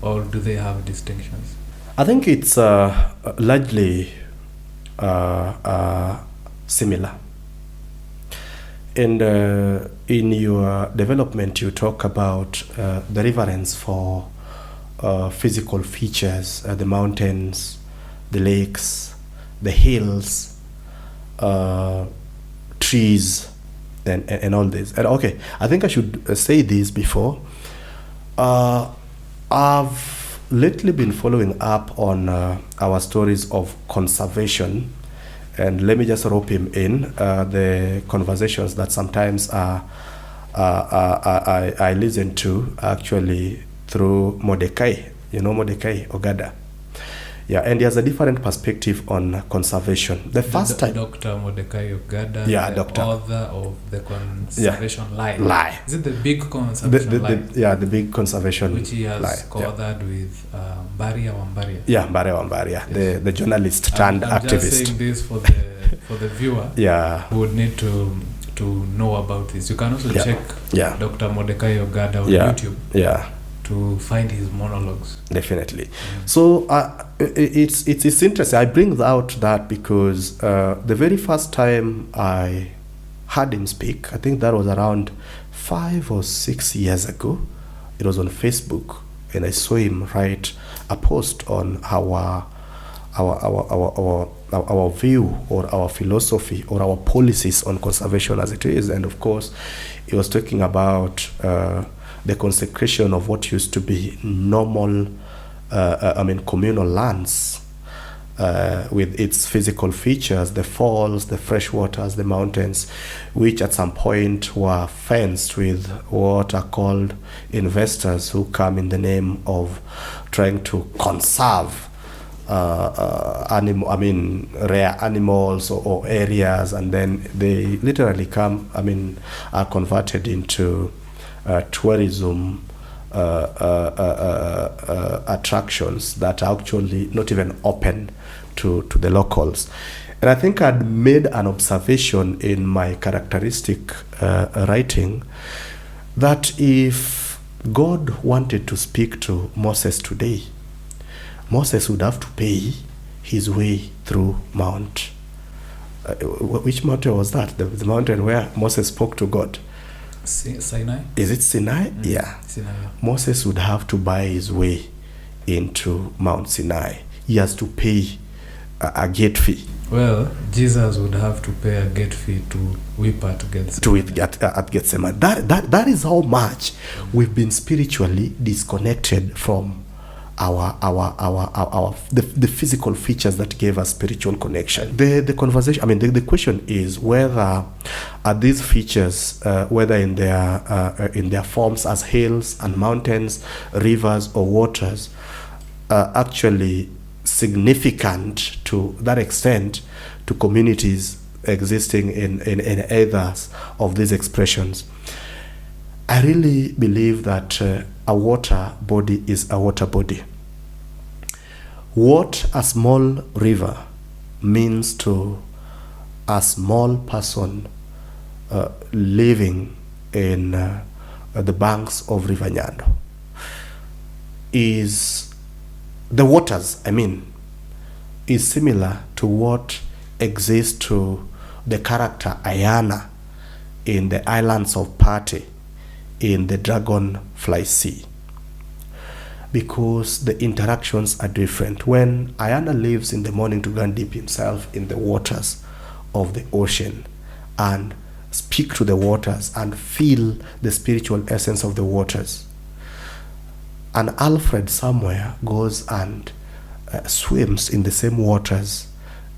S2: or do they have distinctions?
S1: I think it's largely similar. And in your development, you talk about the reverence for physical features, the mountains, the lakes, the hills, trees, and all this. And okay, I think I should say this before. I've lately been following up on our stories of conservation, and let me just rope him in, the conversations that sometimes I listen to actually through Mordecai, Mordecai Ogada. And he has a different perspective on conservation. The first time,
S2: Dr. Mordecai Ogada,
S1: doctor,
S2: author of the Conservation Lie. Is it the big Conservation Lie?
S1: The big Conservation
S2: Which he has co-authored with Baria Wambaria.
S1: Baria Wambaria, the journalist turned activist.
S2: I'm just saying this for the viewer who would need to to know about this, you can also check Dr. Mordecai Ogada on YouTube.
S1: Yeah.
S2: To find his monologues.
S1: Definitely. So it's interesting. I bring out that because the very first time I heard him speak, I think that was around 5 or 6 years ago. It was on Facebook, and I saw him write a post on our view or our philosophy or our policies on conservation as it is. And of course, he was talking about the consecration of what used to be normal, communal lands with its physical features, the falls, the fresh waters, the mountains, which at some point were fenced with what are called investors who come in the name of trying to conserve rare animals or areas, and then they literally come, are converted into tourism attractions that are actually not even open to the locals. And I think I'd made an observation in my characteristic writing that if God wanted to speak to Moses today, Moses would have to pay his way through Mount. Which mountain was that? The mountain where Moses spoke to God.
S2: Sinai?
S1: Is it Sinai? Yeah.
S2: Sinai, yeah.
S1: Moses would have to buy his way into Mount Sinai. He has to pay a gate fee.
S2: Well, Jesus would have to pay a gate fee to weep at Gethsemane.
S1: At Gethsemane. That is how much we've been spiritually disconnected from the physical features that gave us spiritual connection. The conversation, the question is whether these features, whether in their forms as hills and mountains, rivers or waters, are actually significant to that extent to communities existing in either of these expressions. I really believe that a water body is a water body. What a small river means to a small person living in the banks of River Nyando is the waters, is similar to what exists to the character Ayana in the islands of Pate in the Dragonfly Sea, because the interactions are different. When Ayana leaves in the morning to go and dip himself in the waters of the ocean and speak to the waters and feel the spiritual essence of the waters, and Alfred somewhere goes and swims in the same waters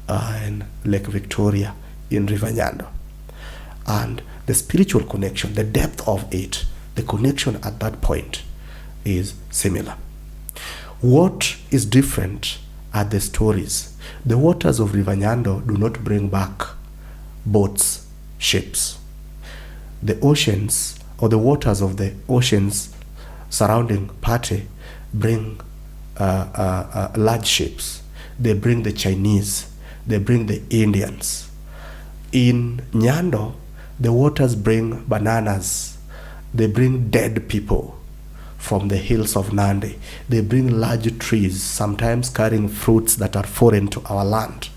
S1: in Lake Victoria in River Nyando, and the spiritual connection, the depth of it, the connection at that point is similar. What is different are the stories. The waters of River Nyando do not bring back boats, ships. The oceans, or the waters of the oceans surrounding Pate, bring large ships. They bring the Chinese, they bring the Indians. In Nyando, the waters bring bananas, they bring dead people from the hills of Nandi. They bring large trees, sometimes carrying fruits that are foreign to our land.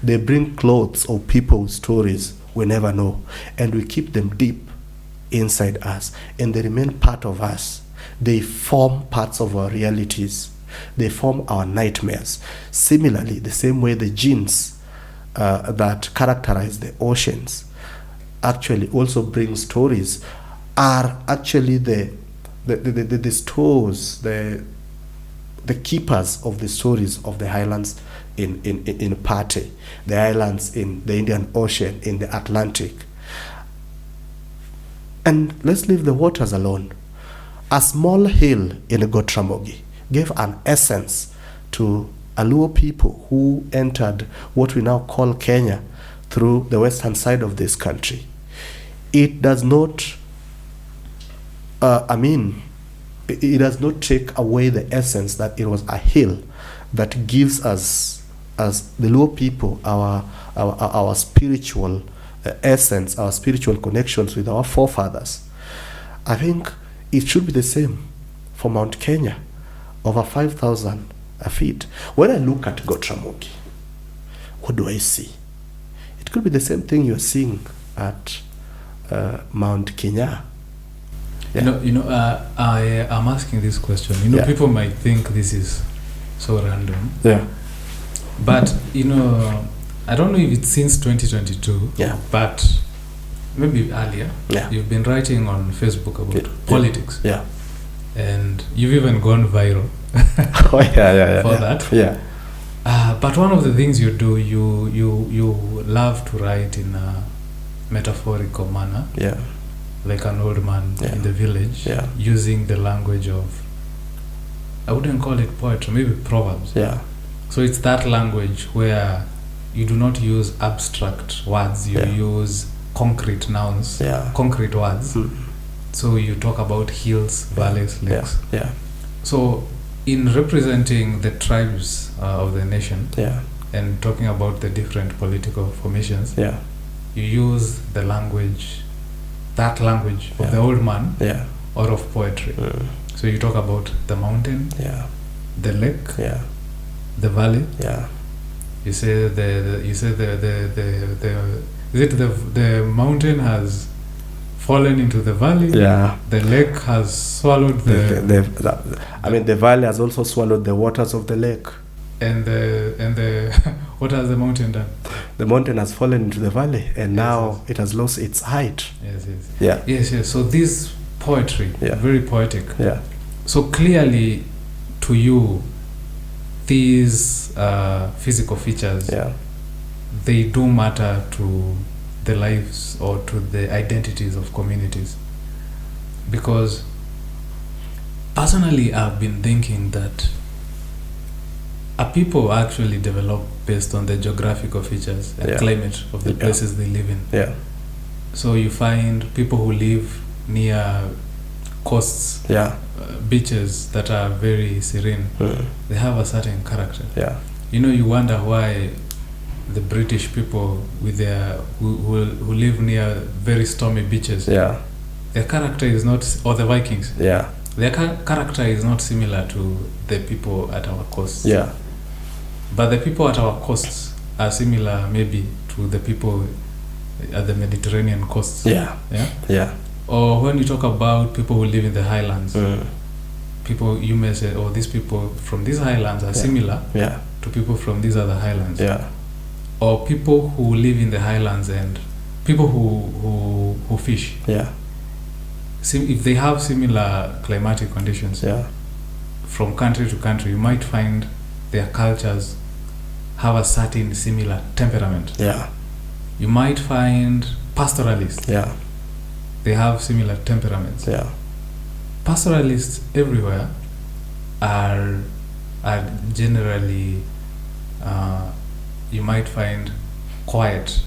S1: They bring clothes of people's stories we never know, and we keep them deep inside us, and they remain part of us. They form parts of our realities. They form our nightmares. Similarly, the same way the genes that characterize the oceans actually also bring stories, are actually the stores, the keepers of the stories of the highlands in Pate, the islands in the Indian Ocean, in the Atlantic. And let's leave the waters alone. A small hill in Gotramogi gave an essence to Owuor people who entered what we now call Kenya through the western side of this country. It does not, it does not take away the essence that it was a hill that gives us, as the Owuor people, our spiritual essence, our spiritual connections with our forefathers. I think it should be the same for Mount Kenya, over 5,000 feet. When I look at Gotramogi, what do I see? It could be the same thing you're seeing at Mount Kenya. Yeah.
S2: I am asking this question.
S1: Yeah.
S2: People might think this is so random.
S1: Yeah.
S2: But, I don't know if it's since 2022.
S1: Yeah.
S2: But maybe earlier.
S1: Yeah.
S2: You've been writing on Facebook about politics.
S1: Yeah.
S2: And you've even gone viral.
S1: Oh, yeah.
S2: For that.
S1: Yeah.
S2: But one of the things you do, you love to write in a metaphorical manner.
S1: Yeah.
S2: Like an old man in the village, using the language of, I wouldn't call it poetry, maybe proverbs.
S1: Yeah.
S2: So it's that language where you do not use abstract words, you use concrete nouns, concrete words. So you talk about hills, valleys, lakes.
S1: Yeah.
S2: So in representing the tribes of the nation, and talking about the different political formations, you use the language, that language of the old man, or of poetry. So you talk about the mountain, the lake, the valley. You say the mountain has fallen into the valley. The lake has swallowed
S1: the valley has also swallowed the waters of the lake.
S2: And the what has the mountain done?
S1: The mountain has fallen into the valley, and now it has lost its height.
S2: Yes. So this poetry, very poetic. So clearly, to you, these physical features, they do matter to the lives or to the identities of communities. Because personally, I've been thinking that a people actually develop based on the geographical features and climate of the places they live in. So you find people who live near coasts, beaches that are very serene, they have a certain character. You wonder why the British people with their who live near very stormy beaches, their character is not, or the Vikings, their character is not similar to the people at our coasts. But the people at our coasts are similar maybe to the people at the Mediterranean coasts. Or when you talk about people who live in the highlands, people, you may say, oh, these people from these highlands are similar to people from these other highlands. Or people who live in the highlands and people who fish. If they have similar climatic conditions, from country to country, you might find their cultures have a certain similar temperament. You might find pastoralists. They have similar temperaments. Pastoralists everywhere are generally, you might find quiet,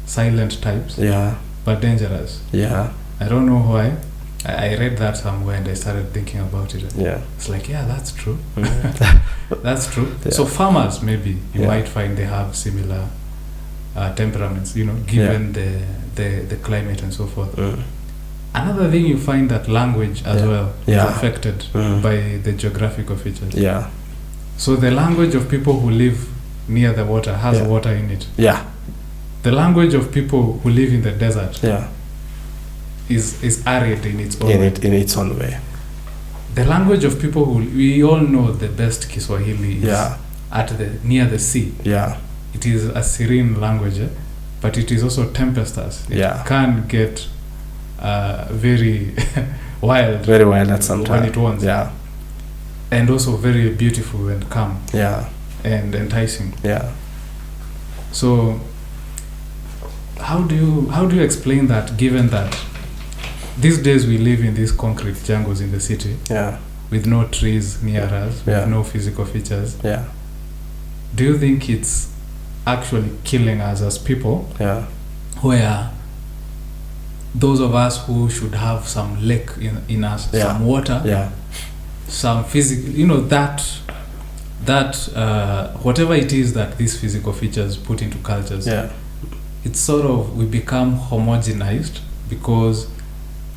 S2: silent types, but dangerous. I don't know why. I read that somewhere and I started thinking about it. It's like, that's true. That's true. So farmers, maybe you might find they have similar temperaments, given the climate and so forth. Another thing, you find that language as well is affected by the geographical features. So the language of people who live near the water has water in it. The language of people who live in the desert is arid in its own way.
S1: In its own way.
S2: The language of people who, we all know the best Kiswahili is near the sea. It is a serene language, but it is also tempestuous. It can get very wild.
S1: Very wild at some time.
S2: When it wants. And also very beautiful and calm. And enticing. So how do you explain that, given that these days we live in these concrete jungles in the city, with no trees near us, with no physical features? Do you think it's actually killing us as people? Where those of us who should have some lake in us, some water, some physical, that whatever it is that these physical features put into cultures, it's sort of, we become homogenized because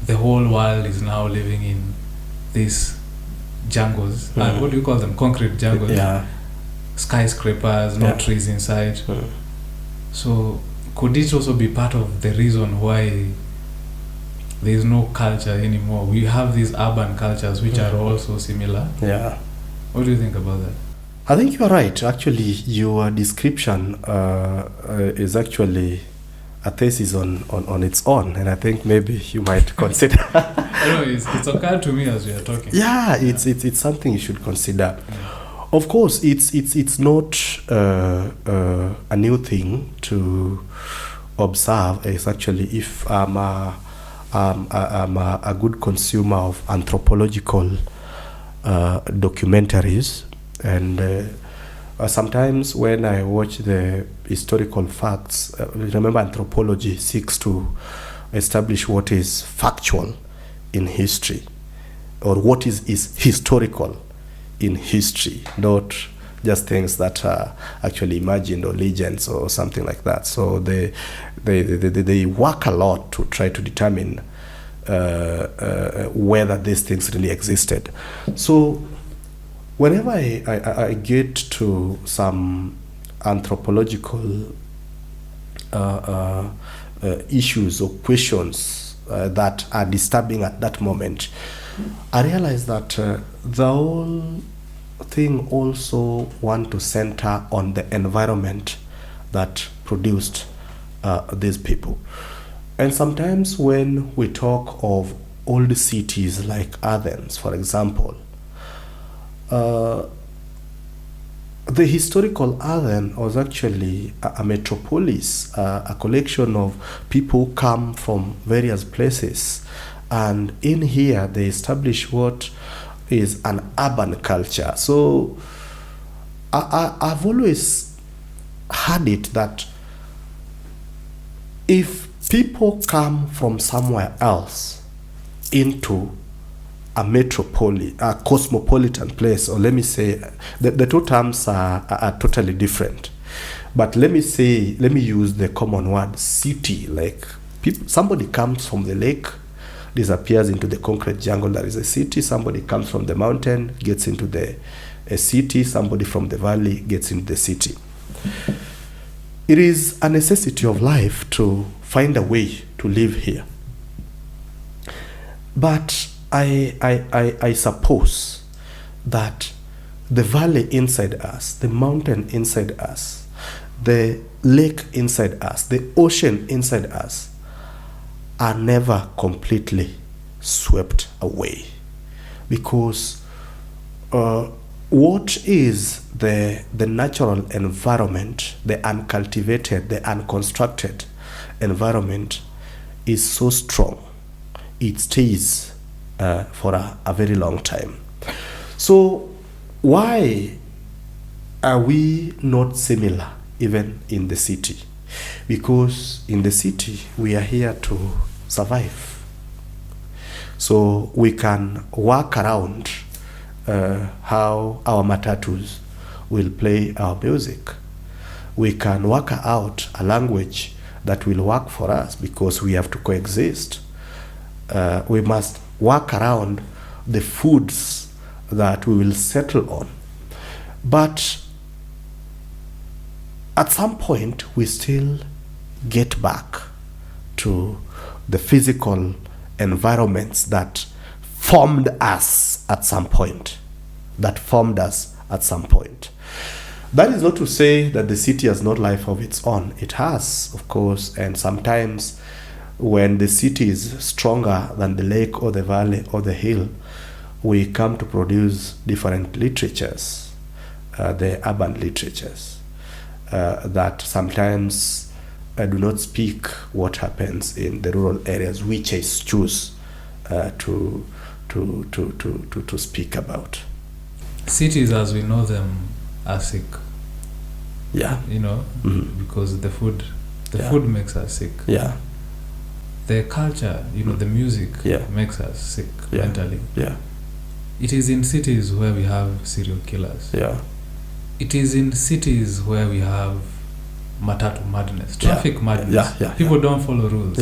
S2: the whole world is now living in these jungles. What do you call them? Concrete jungles.
S1: Yeah.
S2: Skyscrapers, no trees inside. So could it also be part of the reason why there is no culture anymore? We have these urban cultures which are also similar.
S1: Yeah.
S2: What do you think about that?
S1: I think you are right. Actually, your description is actually a thesis on its own, and I think maybe you might consider.
S2: I know it's occurred to me as we are talking.
S1: Yeah, it's something you should consider. Of course, it's not a new thing to observe. It's actually, if I'm a good consumer of anthropological documentaries, and sometimes when I watch the historical facts, remember anthropology seeks to establish what is factual in history, or what is historical in history, not just things that are actually imagined or legends or something like that. So they work a lot to try to determine whether these things really existed. So whenever I get to some anthropological issues or questions that are disturbing at that moment, I realize that the whole thing also want to center on the environment that produced these people. And sometimes when we talk of old cities like Athens, for example, the historical Athens was actually a metropolis, a collection of people who come from various places. And in here, they establish what is an urban culture. So I've always had it that if people come from somewhere else into a metropolis, a cosmopolitan place, or let me say, the two terms are totally different. But let me use the common word city. Like somebody comes from the lake, disappears into the concrete jungle, that is a city. Somebody comes from the mountain, gets into a city. Somebody from the valley gets into the city. It is a necessity of life to find a way to live here. But I suppose that the valley inside us, the mountain inside us, the lake inside us, the ocean inside us are never completely swept away, because what is the natural environment, the uncultivated, the unconstructed environment, is so strong, it stays for a very long time. So why are we not similar even in the city? Because in the city we are here to survive. So we can work around how our matatus will play our music. We can work out a language that will work for us because we have to coexist. We must work around the foods that we will settle on. But at some point, we still get back to the physical environments that formed us at some point. That is not to say that the city has not life of its own. It has, of course, and sometimes when the city is stronger than the lake or the valley or the hill, we come to produce different literatures, the urban literatures, that sometimes do not speak what happens in the rural areas, which I choose to speak about.
S2: Cities as we know them are sick.
S1: Yeah.
S2: Because the food makes us sick.
S1: Yeah.
S2: The culture, the music makes us sick mentally.
S1: Yeah.
S2: It is in cities where we have serial killers.
S1: Yeah.
S2: It is in cities where we have matatu madness, traffic madness. People don't follow rules.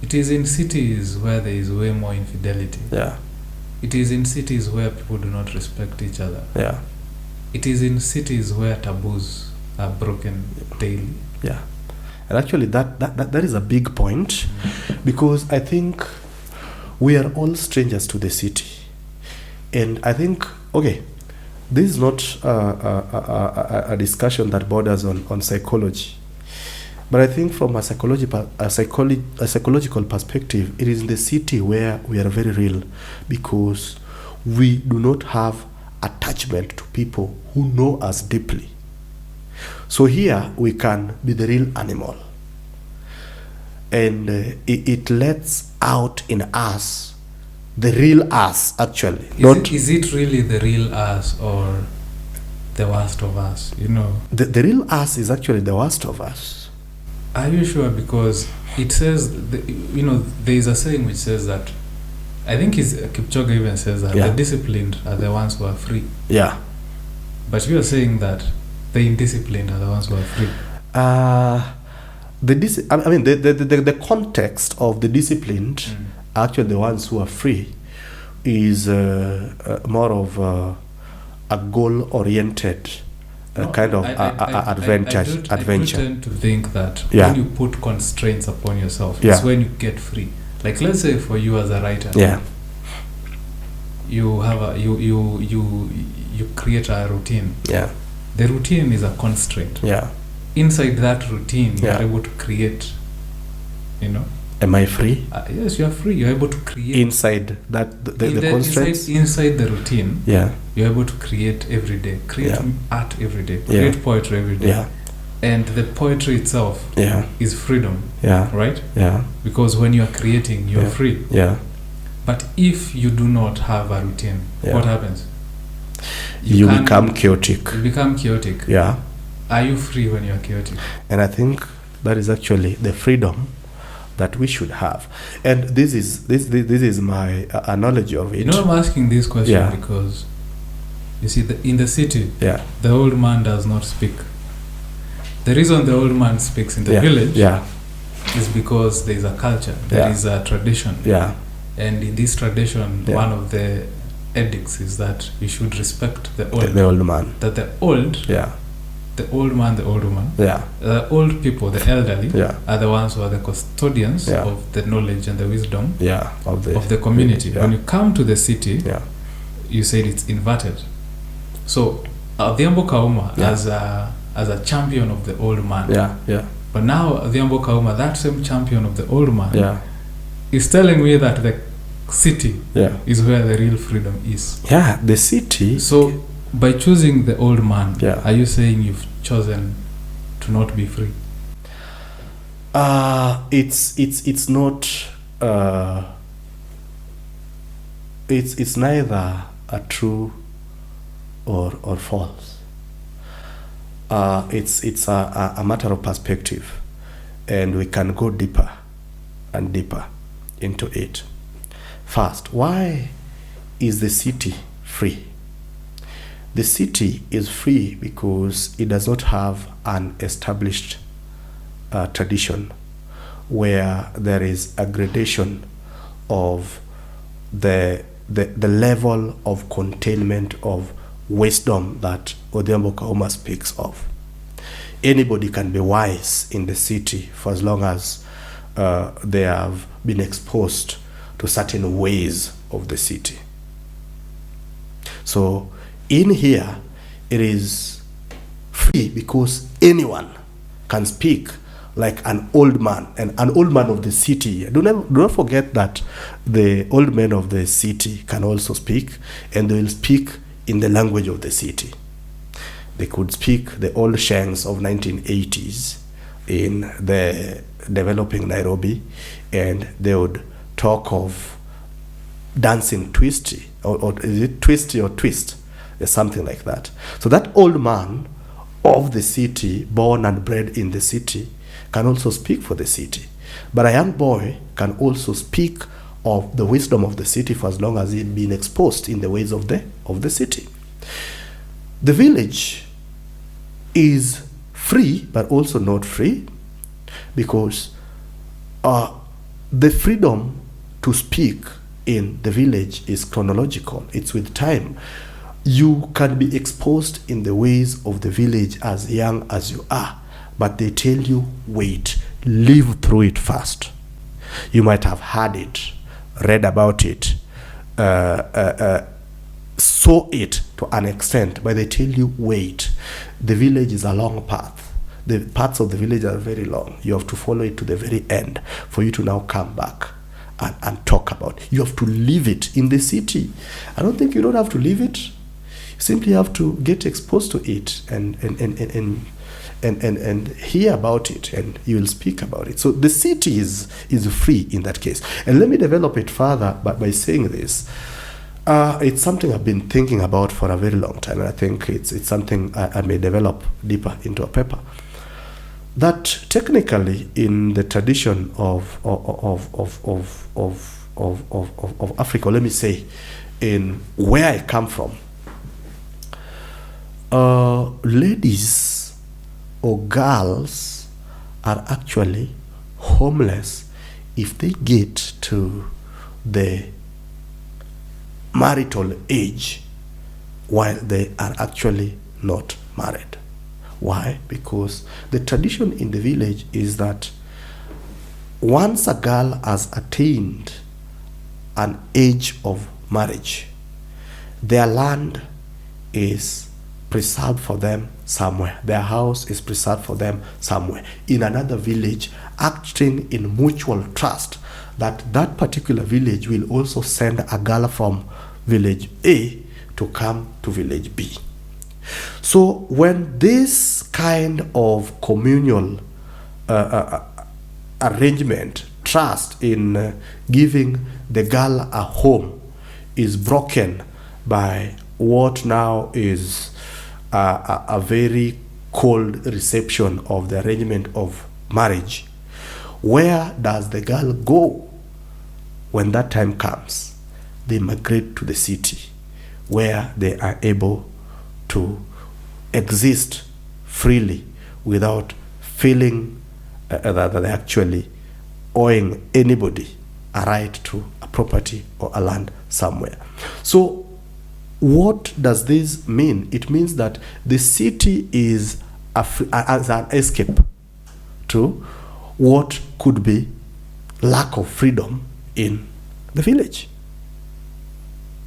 S2: It is in cities where there is way more infidelity. It is in cities where people do not respect each other. It is in cities where taboos are broken daily.
S1: And actually that is a big point, because I think we are all strangers to the city. And I think, okay, this is not a discussion that borders on psychology. But I think from a psychological perspective, it is in the city where we are very real, because we do not have attachment to people who know us deeply. So here we can be the real animal. And it lets out in us the real us, actually.
S2: Is it really the real us or the worst of us?
S1: The real us is actually the worst of us.
S2: Are you sure? Because it says, there is a saying which says that, I think Kipchoge even says that the disciplined are the ones who are free. But you are saying that the indisciplined are the ones who are free.
S1: The context of the disciplined, actually the ones who are free, is more of a goal-oriented adventure.
S2: I tend to think that when you put constraints upon yourself, it's when you get free. Like, let's say for you as a writer, you have you create a routine. The routine is a constraint. Inside that routine, you are able to create.
S1: Am I free?
S2: Yes, you are free. You are able to create
S1: inside that the constraints.
S2: Inside the routine, you are able to create every day. Create art every day. Create poetry every day. And the poetry itself is freedom. Right? Because when you are creating, you are free. But if you do not have a routine, what happens?
S1: You become chaotic.
S2: You become chaotic. Are you free when you are chaotic?
S1: And I think that is actually the freedom that we should have. And this is my analogy of it.
S2: I'm asking this question because you see, in the city, the old man does not speak. The reason the old man speaks in the village is because there is a culture, there is a tradition. And in this tradition, one of the edicts is that we should respect the old
S1: man.
S2: That the old man, the old woman, the old people, the elderly, are the ones who are the custodians of the knowledge and the wisdom of the community. When you come to the city, you said it's inverted. So Odhiambo Kaumah as a champion of the old man. But now Odhiambo Kaumah, that same champion of the old man, is telling me that the city is where the real freedom is.
S1: The city.
S2: So by choosing the old man, are you saying you've chosen to not be free?
S1: It's not. It's neither a true or false. It's a matter of perspective, and we can go deeper and deeper into it. First, why is the city free? The city is free because it does not have an established tradition where there is a gradation of the level of containment of wisdom that Odhiambo Kaumah speaks of. Anybody can be wise in the city for as long as they have been exposed to certain ways of the city. So in here, it is free because anyone can speak like an old man, and an old man of the city. Do not forget that the old men of the city can also speak, and they will speak in the language of the city. They could speak the old shangs of 1980s in the developing Nairobi, and they would talk of dancing twisty, or is it twisty or twist? Something like that. So that old man of the city, born and bred in the city, can also speak for the city. But a young boy can also speak of the wisdom of the city for as long as he'd been exposed in the ways of the city. The village is free but also not free, because the freedom to speak in the village is chronological. It's with time. You can be exposed in the ways of the village as young as you are, but they tell you, wait, live through it first. You might have heard it, read about it, saw it to an extent, but they tell you, wait, the village is a long path. The paths of the village are very long. You have to follow it to the very end for you to now come back and talk about it. You have to live it in the city. I don't think you don't have to live it. You simply have to get exposed to it and hear about it, and you will speak about it. So the city is free in that case. And let me develop it further by saying this. It's something I've been thinking about for a very long time, and I think it's something I may develop deeper into a paper. That technically, in the tradition of Africa, let me say, in where I come from, ladies or girls are actually homeless if they get to the marital age while they are actually not married. Why? Because the tradition in the village is that once a girl has attained an age of marriage, their land is preserved for them somewhere. Their house is preserved for them somewhere in another village, acting in mutual trust that that particular village will also send a girl from village A to come to village B. So when this kind of communal arrangement, trust in giving the girl a home, is broken by what now is a very cold reception of the arrangement of marriage, where does the girl go when that time comes? They migrate to the city, where they are able to exist freely without feeling that they're actually owing anybody a right to a property or a land somewhere. So what does this mean? It means that the city is as an escape to what could be lack of freedom in the village,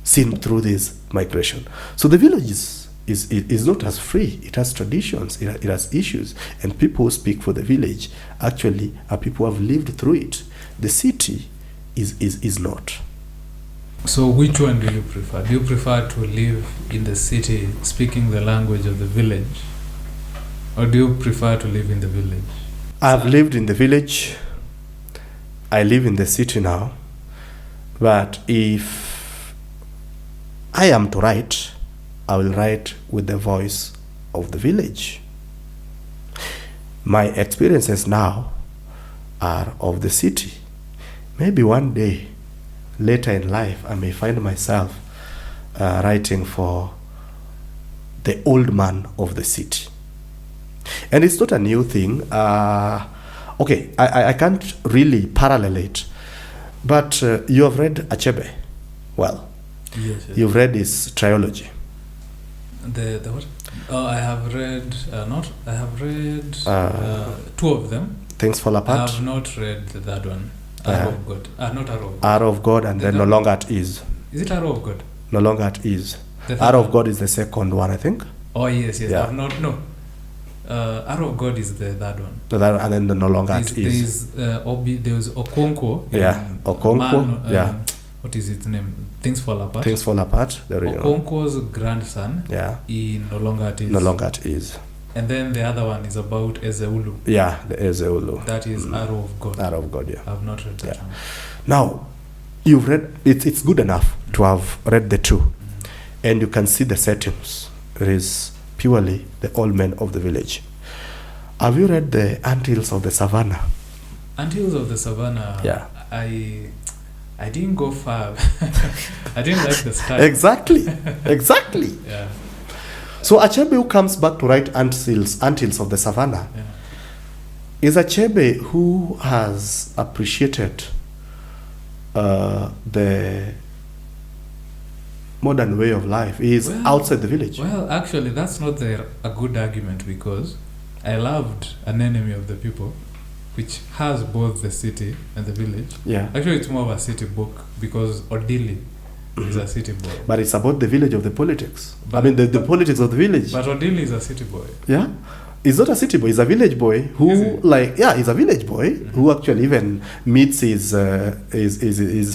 S1: seen through this migration. So the village is not as free. It has traditions, it has issues, and people who speak for the village actually are people who have lived through it. The city is not.
S2: So which one do you prefer? Do you prefer to live in the city speaking the language of the village, or do you prefer to live in the village?
S1: I've lived in the village. I live in the city now. But if I am to write, I will write with the voice of the village. My experiences now are of the city. Maybe one day, later in life, I may find myself writing for the old man of the city. And it's not a new thing. Okay, I can't really parallel it. But you have read Achebe. Well,
S2: yes.
S1: You've read his trilogy.
S2: The what? Oh, I have read I have read two of them.
S1: Things Fall Apart.
S2: I have not read that one. Arrow of God. Not Arrow of God.
S1: Arrow of God, and then No Longer at Ease.
S2: Is it Arrow of God?
S1: No Longer at Ease. Arrow of God is the second one, I think.
S2: Oh yes.
S1: Yeah.
S2: Arrow of God is the third one.
S1: And then the No Longer at Ease.
S2: There was Okonkwo.
S1: Yeah, Okonkwo. Yeah.
S2: What is its name? Things Fall Apart.
S1: Things Fall Apart. The original.
S2: Okonkwo's grandson.
S1: Yeah.
S2: In No Longer at Ease.
S1: No Longer at Ease.
S2: And then the other one is about Ezeulu.
S1: Yeah, the Ezeulu.
S2: That is Arrow of God.
S1: Arrow of God, yeah.
S2: I've not read that one.
S1: Now, you've read, it's good enough to have read the two. And you can see the settings. It is purely the old men of the village. Have you read the Anthills of the Savannah?
S2: Anthills of the Savannah?
S1: Yeah.
S2: I didn't go far. I didn't like the style.
S1: Exactly.
S2: Yeah.
S1: So Achebe, who comes back to write Antilles of the Savannah,
S2: Yeah.
S1: is Achebe who has appreciated the modern way of life. He is outside the village.
S2: Well, actually, that's not a good argument, because I loved An Enemy of the People, which has both the city and the village.
S1: Yeah.
S2: Actually, it's more of a city book, because Odili is a city boy.
S1: But it's about the village of the politics.
S2: But-
S1: I mean, the politics of the village.
S2: But Odili is a city boy.
S1: Yeah. He's not a city boy, he's a village boy who,
S2: Is he?
S1: he's a village boy who actually even meets his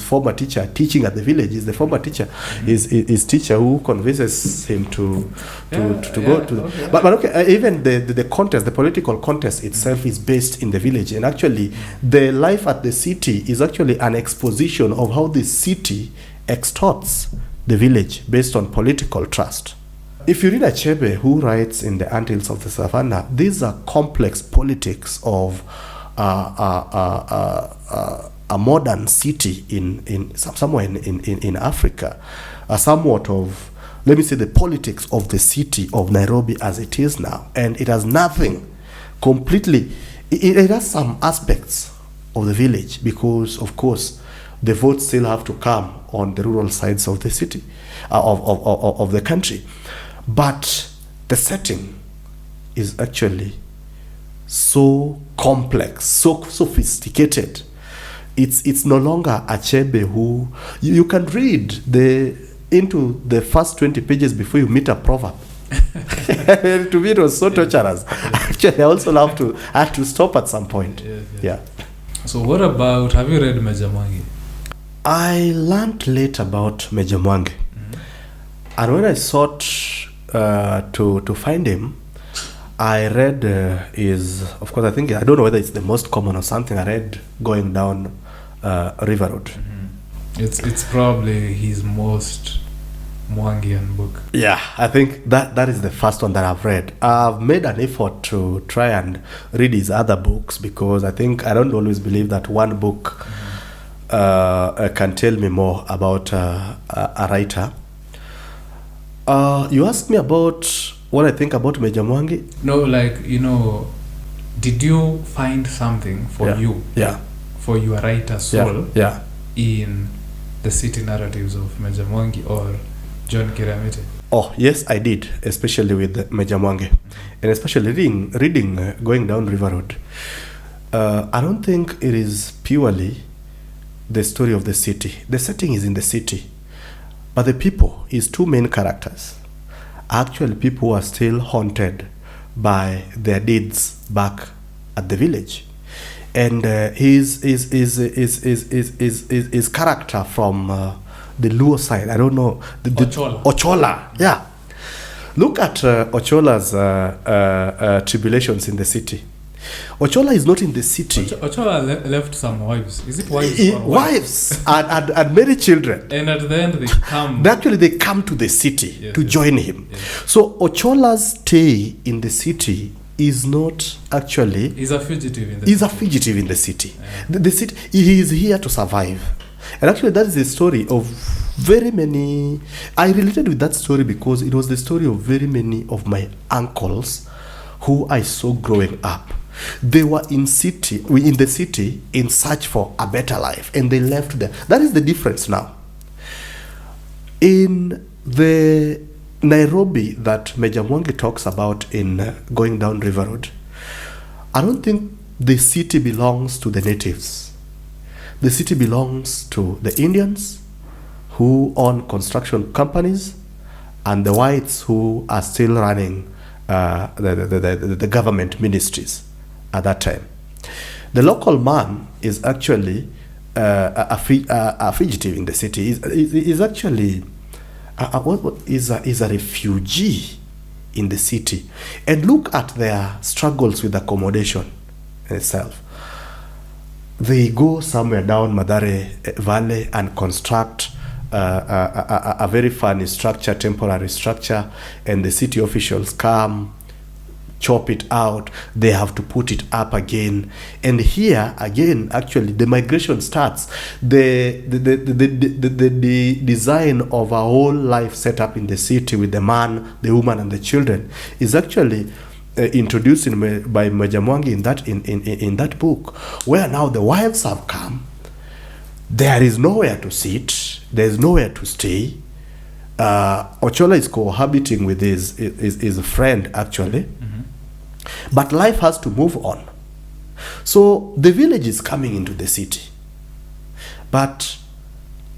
S1: former teacher teaching at the village. He's the former teacher. His teacher who convinces him to go to.
S2: Okay.
S1: But okay, even the contest, the political contest itself is based in the village. And actually, the life at the city is actually an exposition of how the city extorts the village based on political trust. If you read Achebe, who writes in the Antilles of the Savannah, these are complex politics of a modern city in somewhere in Africa, somewhat of, let me say, the politics of the city of Nairobi as it is now. And it has nothing completely, it has some aspects of the village, because of course the votes still have to come on the rural sides of the city, of the country. But the setting is actually so complex, so sophisticated. It's no longer Achebe who you can read into the first 20 pages before you meet a proverb. To me, it was so torturous. Actually, I had to stop at some point. Yeah.
S2: So what about, have you read Meja Mwangi?
S1: I learned late about Meja Mwangi. And when I sought to find him, I read of course, I don't know whether it's the most common or something. I read Going Down River Road.
S2: It's probably his most Mwangian book.
S1: Yeah, I think that is the first one that I've read. I've made an effort to try and read his other books, because I think I don't always believe that one book can tell me more about a writer. You asked me about what I think about Meja Mwangi.
S2: No, did you find something for you?
S1: Yeah.
S2: For your writer soul?
S1: Yeah.
S2: In the city narratives of Meja Mwangi or John Kiramete?
S1: Oh, yes, I did, especially with Meja Mwangi. And especially reading Going Down River Road. I don't think it is purely the story of the city. The setting is in the city. But the people, his two main characters, are actually people who are still haunted by their deeds back at the village. And his character from the Luo side, I don't know. Ochola, yeah. Look at Ochola's tribulations in the city. Ochola is not in the city.
S2: Ochola left some wives. Is it wives?
S1: Wives and many children.
S2: And at the end they come.
S1: They come to the city to join him. Yes. So Ochola's stay in the city is not actually.
S2: He's a fugitive in the city.
S1: He's a fugitive in the city. Yeah. The city. He is here to survive. And actually, that is the story of very many. I related with that story because it was the story of very many of my uncles who I saw growing up. They were in the city in search for a better life, and they left there. That is the difference now. In the Nairobi that Meja Mwangi talks about in Going Down River Road, I don't think the city belongs to the natives. The city belongs to the Indians who own construction companies and the whites who are still running the government ministries at that time. The local man is actually a fugitive in the city. Is actually is a refugee in the city. And look at their struggles with accommodation itself. They go somewhere down Madare Valley and construct a very funny structure, temporary structure, and the city officials come, chop it out, they have to put it up again. And here again, actually, the migration starts. The design of a whole life set up in the city with the man, the woman, and the children is actually introduced by Majamwangi in that book, where now the wives have come. There is nowhere to sit. There is nowhere to stay. Ochola is cohabiting with his friend, actually. But life has to move on. So the village is coming into the city. But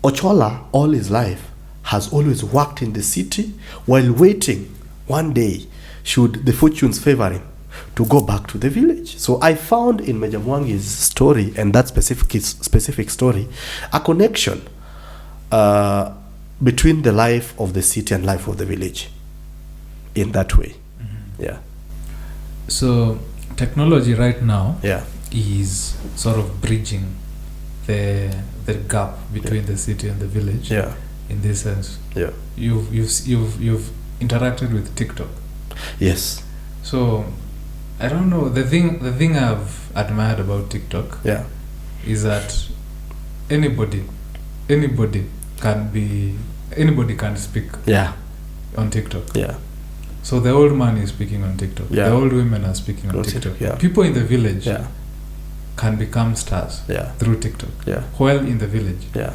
S1: Ochola, all his life, has always worked in the city while waiting one day, should the fortunes favor him, to go back to the village. So I found in Majamwangi's story, and that specific story, a connection between the life of the city and life of the village in that way. Yeah.
S2: So technology right now
S1: Yeah.
S2: is sort of bridging the gap between the city and the village.
S1: Yeah.
S2: In this sense.
S1: Yeah.
S2: You've interacted with TikTok.
S1: Yes.
S2: So I don't know, the thing I've admired about TikTok
S1: Yeah.
S2: is that anybody can speak
S1: Yeah.
S2: on TikTok.
S1: Yeah.
S2: So the old man is speaking on TikTok.
S1: Yeah.
S2: The old women are speaking on TikTok.
S1: Yeah.
S2: People in the village
S1: Yeah.
S2: can become stars
S1: Yeah.
S2: through TikTok.
S1: Yeah.
S2: While in the village,
S1: Yeah.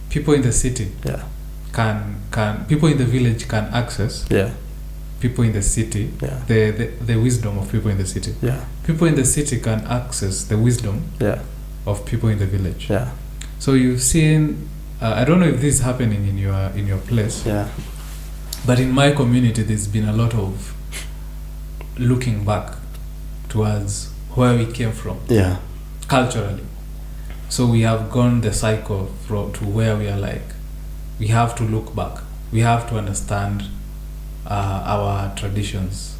S2: people in the city
S1: Yeah.
S2: can people in the village can access
S1: Yeah.
S2: people in the city,
S1: Yeah.
S2: the wisdom of people in the city.
S1: Yeah.
S2: People in the city can access the wisdom
S1: Yeah.
S2: of people in the village.
S1: Yeah.
S2: So you've seen, I don't know if this is happening in your place,
S1: Yeah.
S2: but in my community there's been a lot of looking back towards where we came from
S1: Yeah.
S2: culturally. So we have gone the cycle to where we are like, we have to look back. We have to understand our traditions,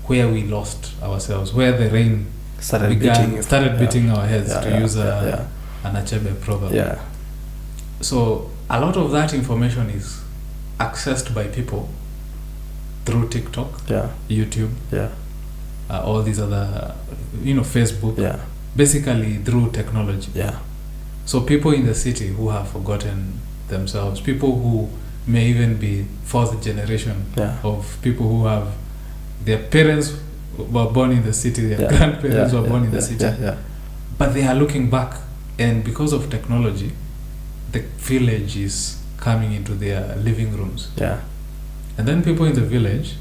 S2: where we lost ourselves, where the rain started beating our heads, to use an Achebe proverb.
S1: Yeah.
S2: So a lot of that information is accessed by people through TikTok,
S1: Yeah.
S2: YouTube,
S1: Yeah.
S2: all these other, Facebook,
S1: Yeah.
S2: basically through technology.
S1: Yeah.
S2: So people in the city who have forgotten themselves, people who may even be fourth generation
S1: Yeah.
S2: of people who have their parents were born in the city, their
S1: Yeah.
S2: grandparents
S1: Yeah.
S2: were born in
S1: Yeah.
S2: the city,
S1: Yeah.
S2: but they are looking back, and because of technology, the village is coming into their living rooms.
S1: Yeah.
S2: And then people in the village,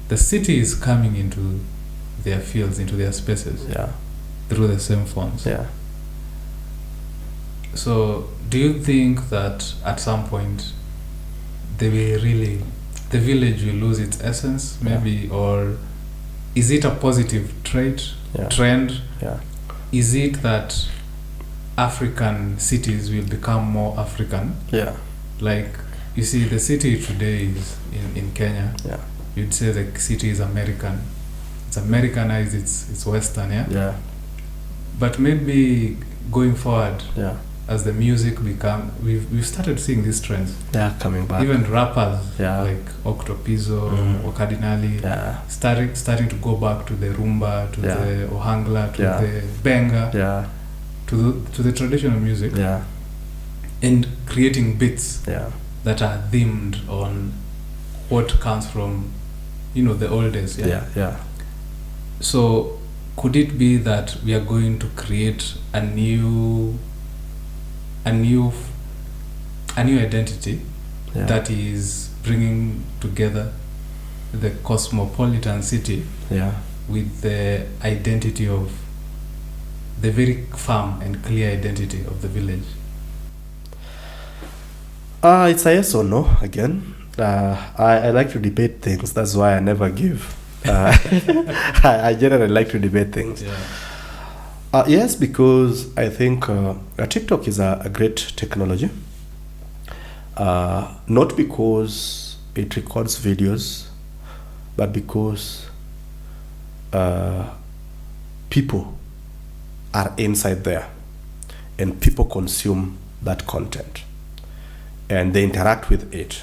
S2: the city is coming into their fields, into their spaces,
S1: Yeah.
S2: through the same phones.
S1: Yeah.
S2: So do you think that at some point the village will lose its essence, maybe, or is it a positive trend?
S1: Yeah.
S2: Is it that African cities will become more African?
S1: Yeah.
S2: Like, you see, the city today is in Kenya.
S1: Yeah.
S2: You'd say the city is American. It's Americanized. It's Western. Yeah.
S1: Yeah.
S2: But maybe going forward,
S1: Yeah.
S2: as the music we've started seeing these trends.
S1: They are coming back.
S2: Even rappers,
S1: Yeah.
S2: like Octopizo or Cardinali,
S1: Yeah.
S2: starting to go back to the rumba, to
S1: Yeah.
S2: the ohangla, to
S1: Yeah.
S2: the benga,
S1: Yeah.
S2: to the traditional music,
S1: Yeah.
S2: and creating beats
S1: Yeah.
S2: that are themed on what comes from, the old days.
S1: Yeah. Yeah.
S2: So could it be that we are going to create a new identity that is bringing together the cosmopolitan city with the identity of the very firm and clear identity of the village?
S1: It's a yes or no again. I like to debate things. That's why I never give. I generally like to debate things. Yes, because I think TikTok is a great technology. Not because it records videos, but because people are inside there and people consume that content and they interact with it.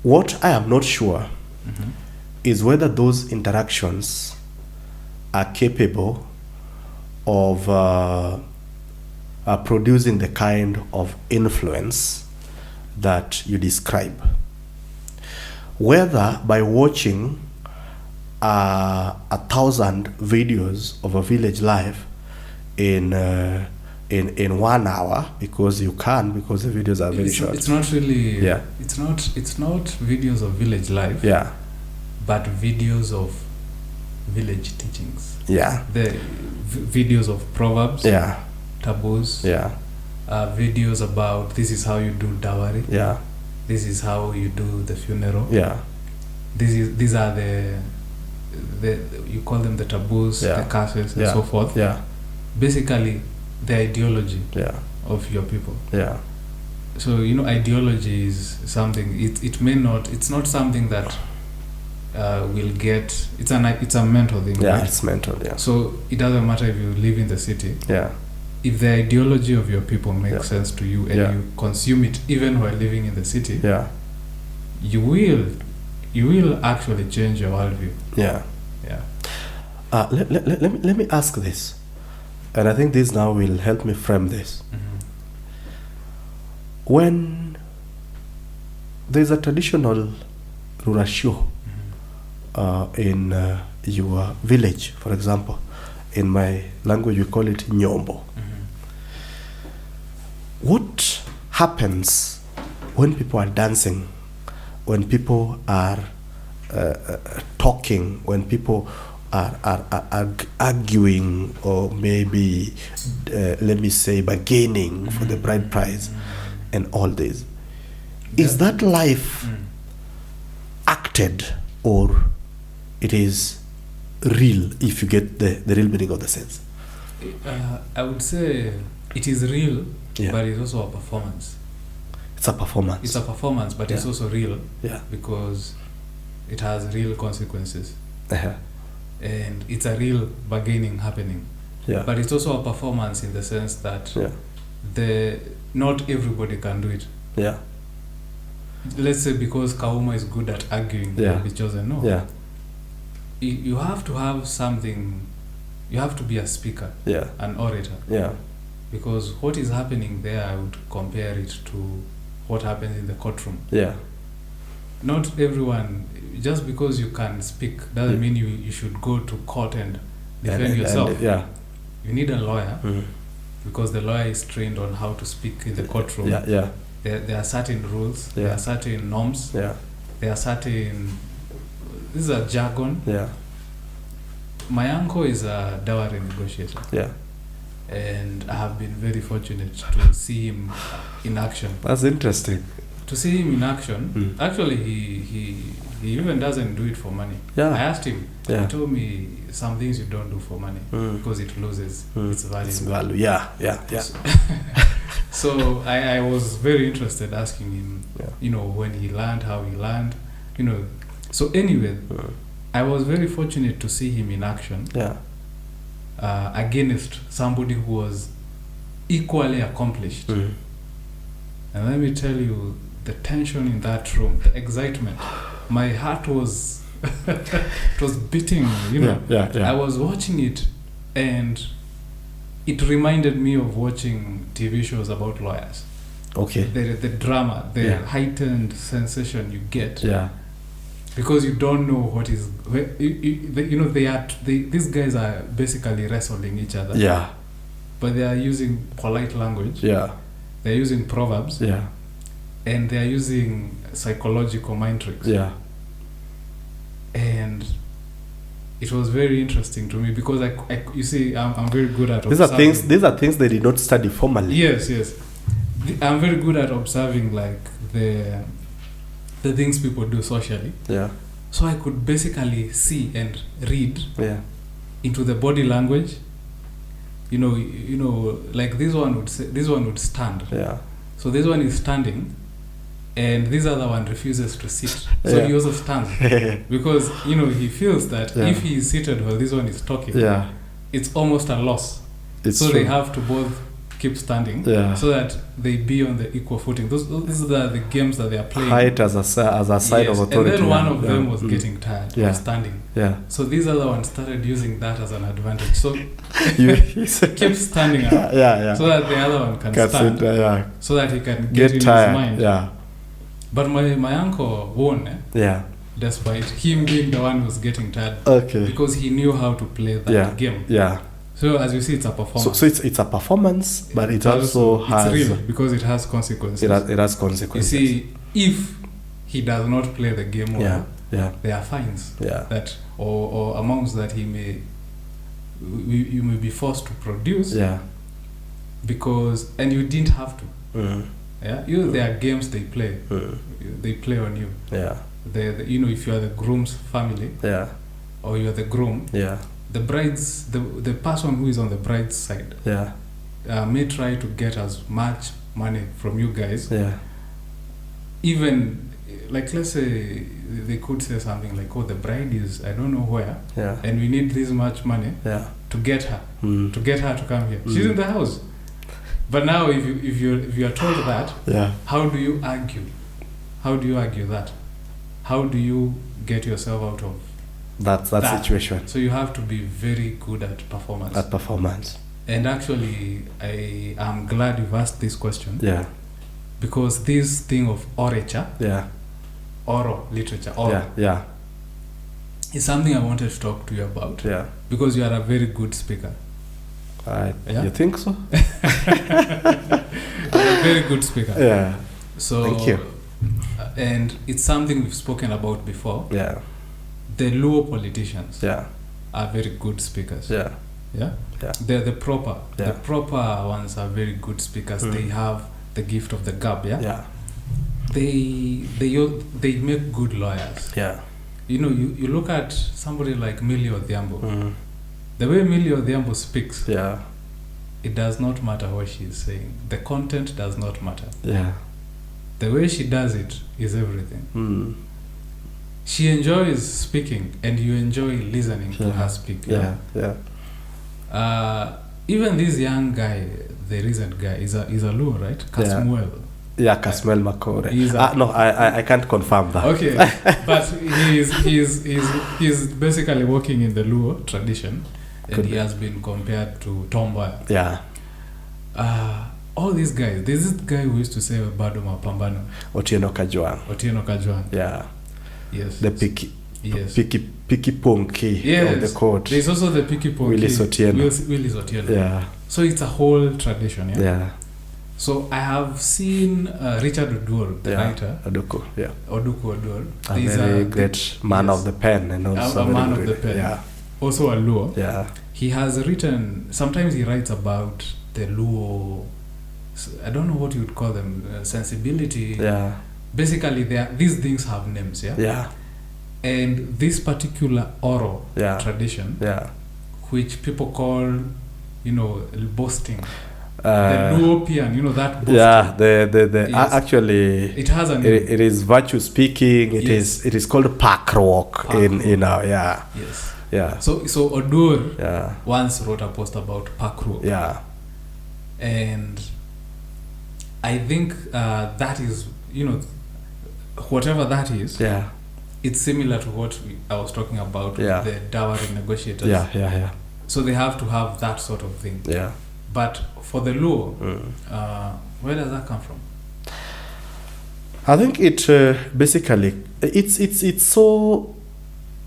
S1: What I am not sure is whether those interactions are capable of producing the kind of influence that you describe. Whether by watching 1,000 videos of a village life in 1 hour, because you can, because the videos are very short.
S2: It's not really.
S1: Yeah.
S2: It's not videos of village life.
S1: Yeah.
S2: But videos of village teachings.
S1: Yeah.
S2: The videos of proverbs.
S1: Yeah.
S2: Taboos.
S1: Yeah.
S2: Videos about this is how you do dowry.
S1: Yeah.
S2: This is how you do the funeral.
S1: Yeah.
S2: These are the you call them the taboos,
S1: Yeah.
S2: the curses, and
S1: Yeah.
S2: so forth.
S1: Yeah.
S2: Basically, the ideology
S1: Yeah.
S2: of your people.
S1: Yeah.
S2: So ideology is something. It may not. It's not something that will get. It's a mental thing.
S1: Yeah.
S2: Right?
S1: It's mental. Yeah.
S2: So it doesn't matter if you live in the city.
S1: Yeah.
S2: If the ideology of your people makes
S1: Yeah.
S2: sense to you and
S1: Yeah.
S2: you consume it even while living in the city,
S1: Yeah.
S2: you will actually change your worldview.
S1: Yeah.
S2: Yeah.
S1: Let me ask this, and I think this now will help me frame this.
S2: Mm-hmm.
S1: When there's a traditional rurasho in your village, for example, in my language we call it nyombo. What happens when people are dancing, when people are talking, when people are arguing, or maybe, let me say, bargaining for the bride price and all this? Is that life acted, or it is real, if you get the real meaning of the sense?
S2: I would say it is real,
S1: Yeah.
S2: but it's also a performance.
S1: It's a performance.
S2: It's a performance, but it's
S1: Yeah.
S2: also real
S1: Yeah.
S2: because it has real consequences.
S1: Uh-huh.
S2: And it's a real bargaining happening.
S1: Yeah.
S2: But it's also a performance in the sense that
S1: Yeah.
S2: not everybody can do it.
S1: Yeah.
S2: Let's say because Kaumah is good at arguing,
S1: Yeah.
S2: will be chosen. No.
S1: Yeah.
S2: You have to have something. You have to be a speaker,
S1: Yeah.
S2: an orator.
S1: Yeah.
S2: Because what is happening there, I would compare it to what happens in the courtroom.
S1: Yeah.
S2: Not everyone, just because you can speak, doesn't
S1: Yeah.
S2: mean you should go to court and defend yourself.
S1: Yeah.
S2: You need a lawyer,
S1: Mm.
S2: because the lawyer is trained on how to speak in the courtroom.
S1: Yeah. Yeah.
S2: There are certain rules,
S1: Yeah.
S2: there are certain norms,
S1: Yeah.
S2: there are certain. This is a jargon.
S1: Yeah.
S2: My uncle is a dowry negotiator.
S1: Yeah.
S2: And I have been very fortunate to see him in action.
S1: That's interesting.
S2: To see him in action, actually he even doesn't do it for money.
S1: Yeah.
S2: I asked him,
S1: Yeah.
S2: he told me some things you don't do for money because it loses its value.
S1: Its value. Yeah. Yeah. Yeah.
S2: So I was very interested asking him,
S1: Yeah.
S2: when he learned, how he learned, So anyway, I was very fortunate to see him in action.
S1: Yeah.
S2: Against somebody who was equally accomplished. And let me tell you, the tension in that room, the excitement, my heart was it was beating,
S1: Yeah.
S2: I was watching it, and it reminded me of watching TV shows about lawyers.
S1: Okay.
S2: The drama, the heightened sensation you get.
S1: Yeah.
S2: Because you don't know what is, these guys are basically wrestling each other.
S1: Yeah.
S2: But they are using polite language.
S1: Yeah.
S2: They're using proverbs.
S1: Yeah.
S2: And they're using psychological mind tricks.
S1: Yeah.
S2: And it was very interesting to me because you see, I'm very good at
S1: These are things they did not study formally.
S2: Yes. I'm very good at observing like the things people do socially.
S1: Yeah.
S2: So I could basically see and read into the body language. Like this one would stand.
S1: Yeah.
S2: So this one is standing, and this other one refuses to sit. So he also stands because he feels that if he is seated while this one is talking, it's almost a loss.
S1: It's
S2: so
S1: true.
S2: they have to both keep standing,
S1: Yeah.
S2: so that they be on the equal footing. These are the games that they are playing.
S1: Height as a sign of authority.
S2: And then one of them was getting tired
S1: Yeah.
S2: of standing.
S1: Yeah.
S2: So these other ones started using that as an advantage. So
S1: You
S2: keep standing up,
S1: yeah.
S2: so that the other one can stand,
S1: yeah.
S2: so that he can get in
S1: tired.
S2: his mind.
S1: Yeah.
S2: But my uncle won,
S1: Yeah.
S2: despite him being the one who was getting tired,
S1: Okay.
S2: because he knew how to play that game.
S1: Yeah.
S2: So as you see, it's a performance.
S1: So it's a performance, but it also has.
S2: It's real because it has consequences.
S1: It has consequences.
S2: You see, if he does not play the game well, there are fines.
S1: Yeah.
S2: That or amounts that you may be forced to produce.
S1: Yeah.
S2: Because you didn't have to. Yeah. There are games they play. They play on you.
S1: Yeah.
S2: If you are the groom's family.
S1: Yeah.
S2: Or you are the groom.
S1: Yeah.
S2: The bride's the person who is on the bride's side.
S1: Yeah.
S2: May try to get as much money from you guys.
S1: Yeah.
S2: Even like, let's say they could say something like, "Oh, the bride is I don't know where, and we need this much money to get her to come here. She's in the house." But now, if you are told that, how do you argue? How do you argue that? How do you get yourself out of that
S1: situation?
S2: So you have to be very good at performance. And actually, I am glad you've asked this question.
S1: Yeah.
S2: Because this thing of orature, oral literature, is something I wanted to talk to you about.
S1: Yeah.
S2: Because you are a very good speaker.
S1: You think so?
S2: You're a very good speaker.
S1: Yeah.
S2: So
S1: thank you.
S2: And it's something we've spoken about before.
S1: Yeah.
S2: The Luo politicians
S1: are
S2: very good speakers.
S1: Yeah.
S2: Yeah.
S1: Yeah.
S2: They're the proper ones are very good speakers. They have the gift of the gab. Yeah.
S1: Yeah.
S2: They make good lawyers.
S1: Yeah.
S2: You look at somebody like Millie Odhiambo. The way Millie Odhiambo speaks.
S1: Yeah.
S2: It does not matter what she is saying. The content does not matter.
S1: Yeah.
S2: The way she does it is everything. She enjoys speaking, and you enjoy listening to her speak.
S1: Yeah.
S2: Even this young guy, the recent guy, is a Luo, right? Kasmuel.
S1: Yeah, Kasmuel Makore. No, I can't confirm that.
S2: Okay, but he's basically working in the Luo tradition, and he has been compared to Tomboya.
S1: Yeah.
S2: All these guys. There's this guy who used to say Bado Mapambano.
S1: Otieno Kajwang. Yeah.
S2: Yes.
S1: The picky ponky of the court.
S2: There's also the picky ponky. Willis Otieno.
S1: Yeah.
S2: So it's a whole tradition.
S1: Yeah.
S2: So I have seen Richard Owuor, the writer.
S1: Oduku
S2: Owuor.
S1: A very great man of the pen, and also
S2: a man of the pen.
S1: Yeah.
S2: Also a Luo.
S1: Yeah.
S2: He has written. Sometimes he writes about the Luo. I don't know what you would call them. Sensibility.
S1: Yeah.
S2: Basically, these things have names. Yeah.
S1: Yeah.
S2: And this particular oral tradition, which people call, boasting. The Luopian, that boasting.
S1: Yeah, the actually
S2: it has a name.
S1: It is virtue speaking. It is called Pakruok in
S2: Yes.
S1: Yeah.
S2: So Owuor once wrote a post about Pakruok.
S1: Yeah.
S2: And I think that is, whatever that is.
S1: Yeah.
S2: It's similar to what I was talking about with the dowry negotiators.
S1: Yeah.
S2: So they have to have that sort of thing.
S1: Yeah.
S2: But for the Luo, where does that come from?
S1: I think it basically it's so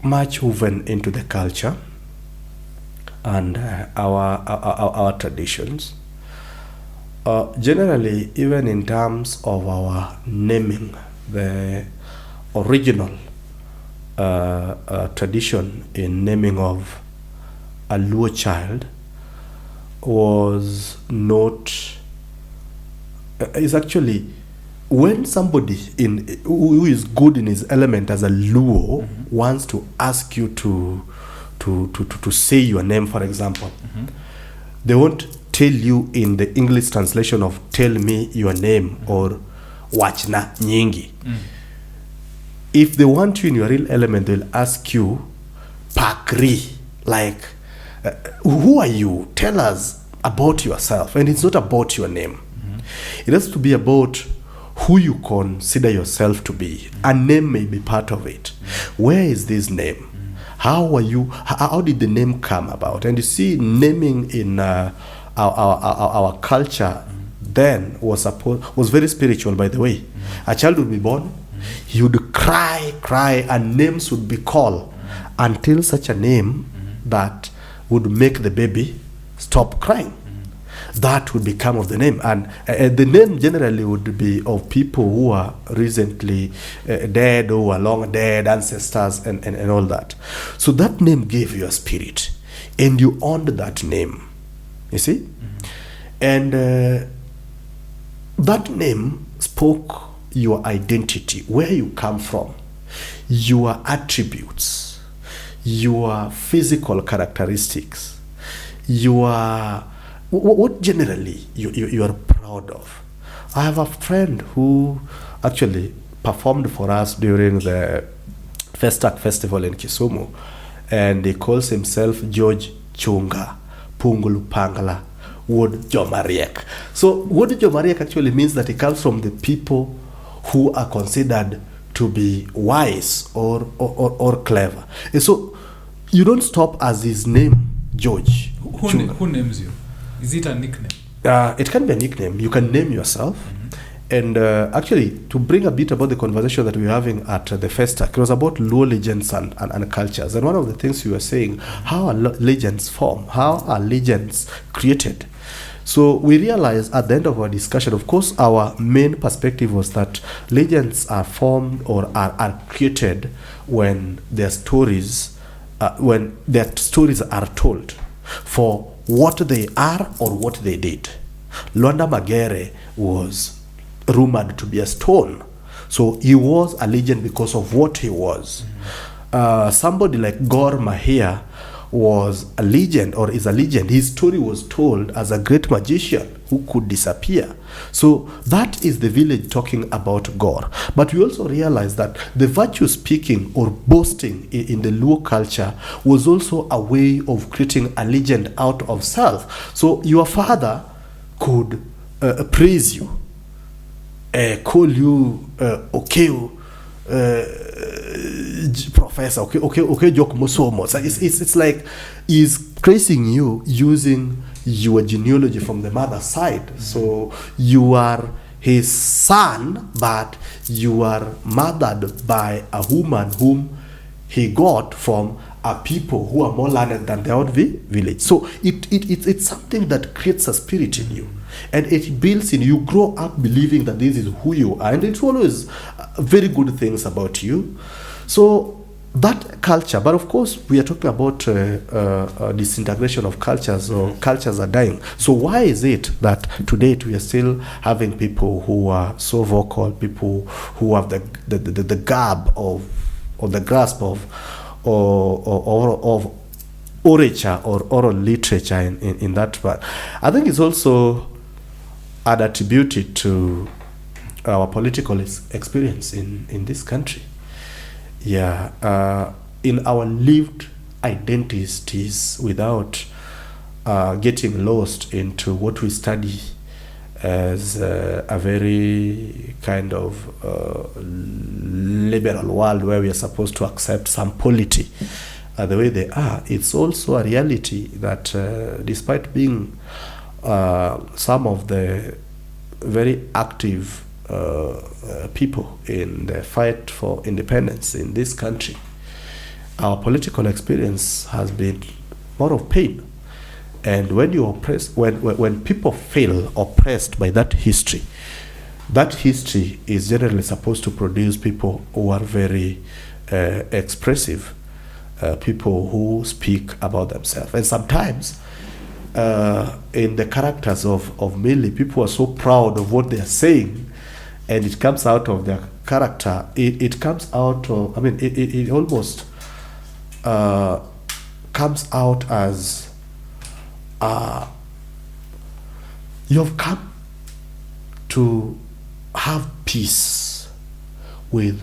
S1: much woven into the culture and our traditions. Generally, even in terms of our naming, the original tradition in naming of a Luo child was not is actually when somebody who is good in his element as a Luo wants to ask you to say your name, for example, they won't tell you in the English translation of "tell me your name" or "wachna nyingi." If they want you in your real element, they'll ask you "pakri," like "who are you? Tell us about yourself, and it's not about your name. It has to be about who you consider yourself to be. A name may be part of it. Where is this name? How are you? How did the name come about? And you see, naming in our culture then was very spiritual. By the way, a child would be born, he would cry, and names would be called until such a name that would make the baby stop crying. That would become of the name, and the name generally would be of people who are recently dead, or are long dead, ancestors, and all that. So that name gave you a spirit, and you owned that name. You see, and that name spoke your identity, where you come from, your attributes, your physical characteristics, your what generally you are proud of. I have a friend who actually performed for us during the Festac Festival in Kisumu, and he calls himself George Chunga Pungulu Pangala Wod Jomariek. So Wod Jomariek actually means that he comes from the people who are considered to be wise or clever. And so you don't stop as his name, George.
S2: Who names you? Is it a nickname?
S1: It can be a nickname. You can name yourself. And actually, to bring a bit about the conversation that we were having at the Festa, it was about Luo legends and cultures. And one of the things we were saying, how are legends formed? How are legends created? So we realized at the end of our discussion, of course, our main perspective was that legends are formed or are created when their stories are told for what they are or what they did. Luanda Magere was rumored to be a stone, so he was a legend because of what he was. Somebody like Gor Mahia was a legend, or is a legend. His story was told as a great magician who could disappear. So that is the village talking about Gor. But we also realize that the virtue speaking or boasting in the Luo culture was also a way of creating a legend out of self. So your father could praise you, call you Okeo, professor, okay, Jok Musomo. So it's like he's praising you using your genealogy from the mother's side. So you are his son, but you are mothered by a woman whom he got from a people who are more learned than their own village. So it's something that creates a spirit in you, and it builds in you. Grow up believing that this is who you are, and it's always very good things about you. So that culture, but of course we are talking about disintegration of cultures, or cultures are dying. So why is it that today we are still having people who are so vocal, people who have the garb of, or the grasp of, of orature or oral literature in that part? I think it's also attributed to our political experience in this country. In our lived identities, without getting lost into what we study as a very kind of liberal world where we are supposed to accept some polity the way they are. It's also a reality that despite being some of the very active people in the fight for independence in this country, our political experience has been more of pain. And when you oppress, when people feel oppressed by that history is generally supposed to produce people who are very expressive, people who speak about themselves. And sometimes in the characters of mainly people are so proud of what they are saying, and it comes out of their character. It comes out of, it almost comes out as you have come to have peace with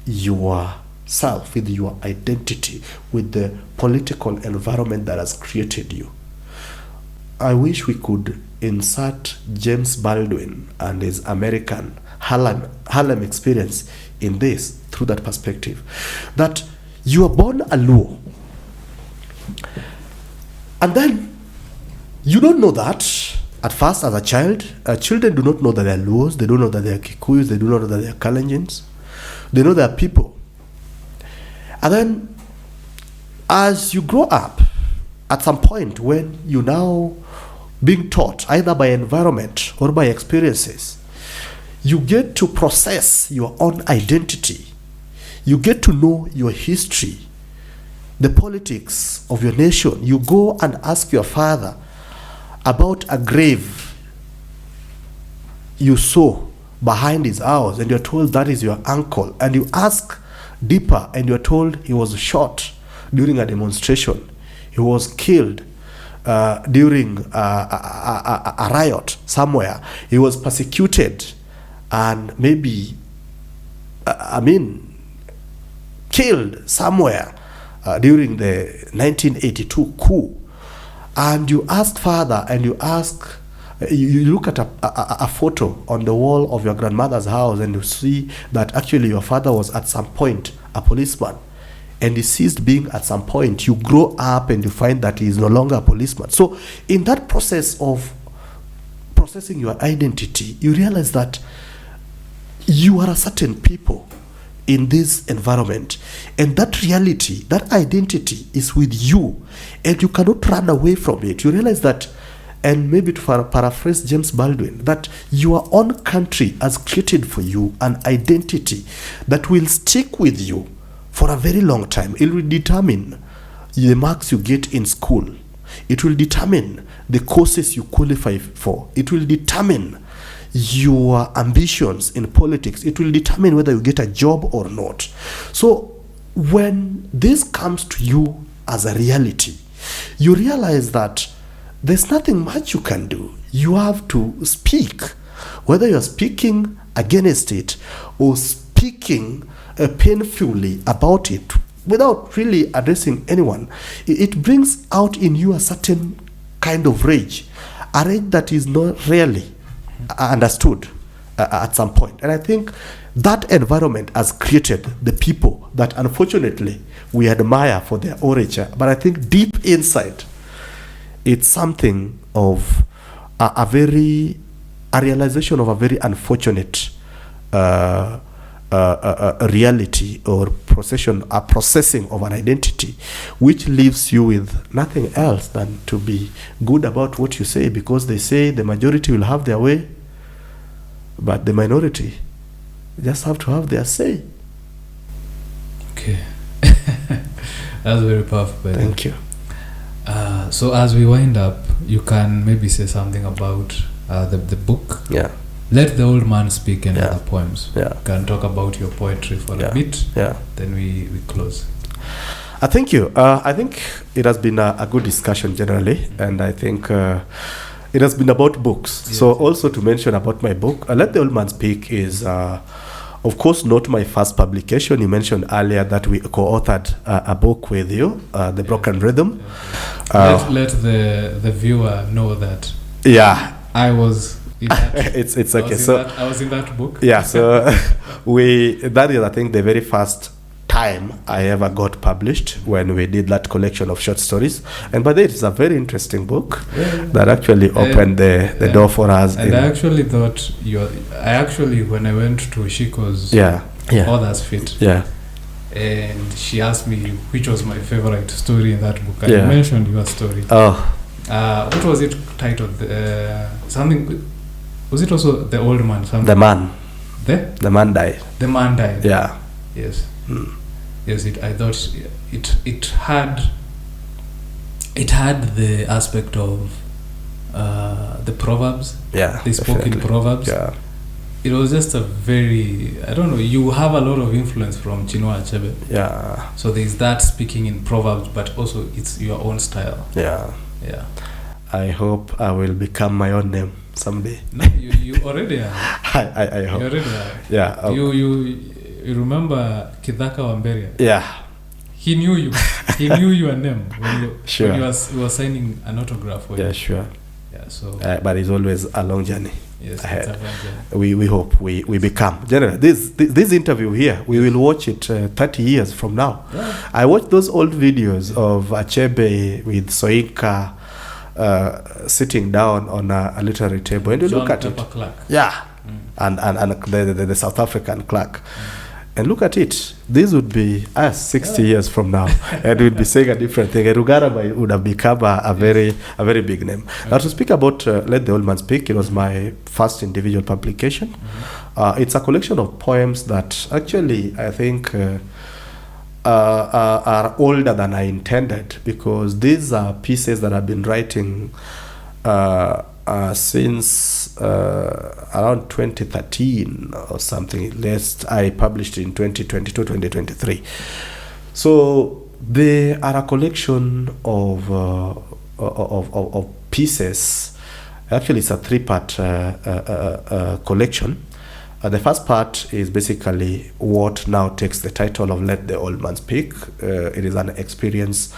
S1: yourself, with your identity, with the political environment that has created you. I wish we could insert James Baldwin and his American Harlem experience in this through that perspective. That you are born a Luo, and then you don't know that at first as a child. Children do not know that they are Luos, they don't know that they are Kikuyus, they do not know that they are Kalenjins. They know they are people. And then as you grow up, at some point when you now being taught either by environment or by experiences, you get to process your own identity. You get to know your history, the politics of your nation. You go and ask your father about a grave you saw behind his house, and you're told that is your uncle. And you ask deeper, and you're told he was shot during a demonstration. He was killed during a riot somewhere. He was persecuted and maybe, killed somewhere during the 1982 coup. And you ask father, and you look at a photo on the wall of your grandmother's house, and you see that actually your father was at some point a policeman, and he ceased being at some point. You grow up and you find that he is no longer a policeman. So in that process of processing your identity, you realize that you are a certain people in this environment, and that reality, that identity is with you, and you cannot run away from it. You realize that, and maybe to paraphrase James Baldwin, that your own country has created for you an identity that will stick with you for a very long time. It will determine the marks you get in school. It will determine the courses you qualify for. It will determine your ambitions in politics. It will determine whether you get a job or not. So when this comes to you as a reality, you realize that there's nothing much you can do. You have to speak, whether you're speaking against it or speaking painfully about it without really addressing anyone. It brings out in you a certain kind of rage, a rage that is not really understood at some point. And I think that environment has created the people that unfortunately we admire for their orature. But I think deep inside, it's something of a realization of a very unfortunate reality or processing of an identity, which leaves you with nothing else than to be good about what you say, because they say the majority will have their way, but the minority just have to have their say.
S2: Okay. That's very powerful.
S1: Thank you.
S2: So as we wind up, you can maybe say something about the book.
S1: Yeah.
S2: Let the Old Man Speak and other poems.
S1: Yeah.
S2: You can talk about your poetry for a bit.
S1: Yeah.
S2: Then we close.
S1: Thank you. I think it has been a good discussion generally, and I think it has been about books.
S2: Yes.
S1: So also to mention about my book, Let the Old Man Speak is, of course, not my first publication. You mentioned earlier that we co-authored a book with you, The Broken Rhythm.
S2: Let the viewer know that.
S1: Yeah.
S2: I was.
S1: It's okay.
S2: I was in that book.
S1: Yeah. So that is, I think, the very first time I ever got published, when we did that collection of short stories. And by the way, it's a very interesting book that actually opened the door for us.
S2: And I actually thought when I went to Shiko's Author's Fit, and she asked me which was my favorite story in that book. I mentioned your story. What was it titled? Something. Was it also The Old Man? Something?
S1: The Man.
S2: The
S1: Man Died.
S2: The Man Died.
S1: Yeah.
S2: Yes. Yes. I thought it had the aspect of the proverbs.
S1: Yeah.
S2: They spoke in proverbs.
S1: Yeah.
S2: It was just a very, I don't know, you have a lot of influence from Chinua Achebe.
S1: Yeah.
S2: So there's that speaking in proverbs, but also it's your own style.
S1: Yeah.
S2: Yeah.
S1: I hope I will become my own name someday.
S2: No, you already are.
S1: I hope.
S2: You already are.
S1: Yeah.
S2: You remember Kithaka Wamberia?
S1: Yeah.
S2: He knew you. He knew your name when you
S1: sure.
S2: when you were signing an autograph.
S1: Yeah, sure.
S2: Yeah, so
S1: but it's always a long journey
S2: yes,
S1: ahead.
S2: it's a long journey.
S1: We hope we become. Generally, this interview here, we will watch it 30 years from now.
S2: Yeah.
S1: I watched those old videos of Achebe with Soinka sitting down on a literary table, and you look at it.
S2: Clark.
S1: Yeah, and the South African clerk. And look at it. This would be us 60 years from now, and we'd be saying a different thing. Rugara would have become a very big name. Now, to speak about Let the Old Man Speak, it was my first individual publication. It's a collection of poems that actually I think are older than I intended, because these are pieces that I've been writing since around 2013 or something. I published in 2022, 2023. So they are a collection of pieces. Actually, it's a three-part collection. The first part is basically what now takes the title of Let the Old Man Speak. It is an experience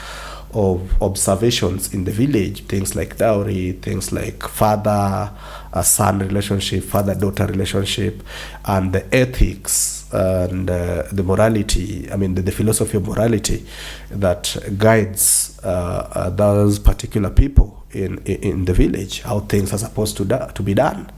S1: of observations in the village, things like dowry, things like father-son relationship, father-daughter relationship, and the ethics and the morality, the philosophy of morality that guides those particular people in the village, how things are supposed to be done.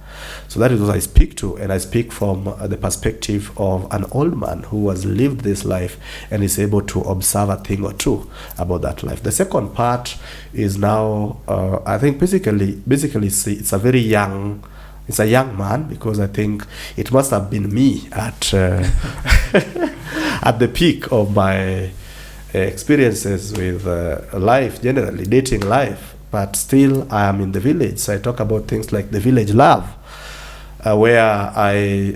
S1: So that is what I speak to, and I speak from the perspective of an old man who has lived this life and is able to observe a thing or two about that life. The second part is now, I think basically it's a very young, it's a young man, because I think it must have been me at at the peak of my experiences with life generally, dating life. But still, I am in the village, so I talk about things like the village love, where I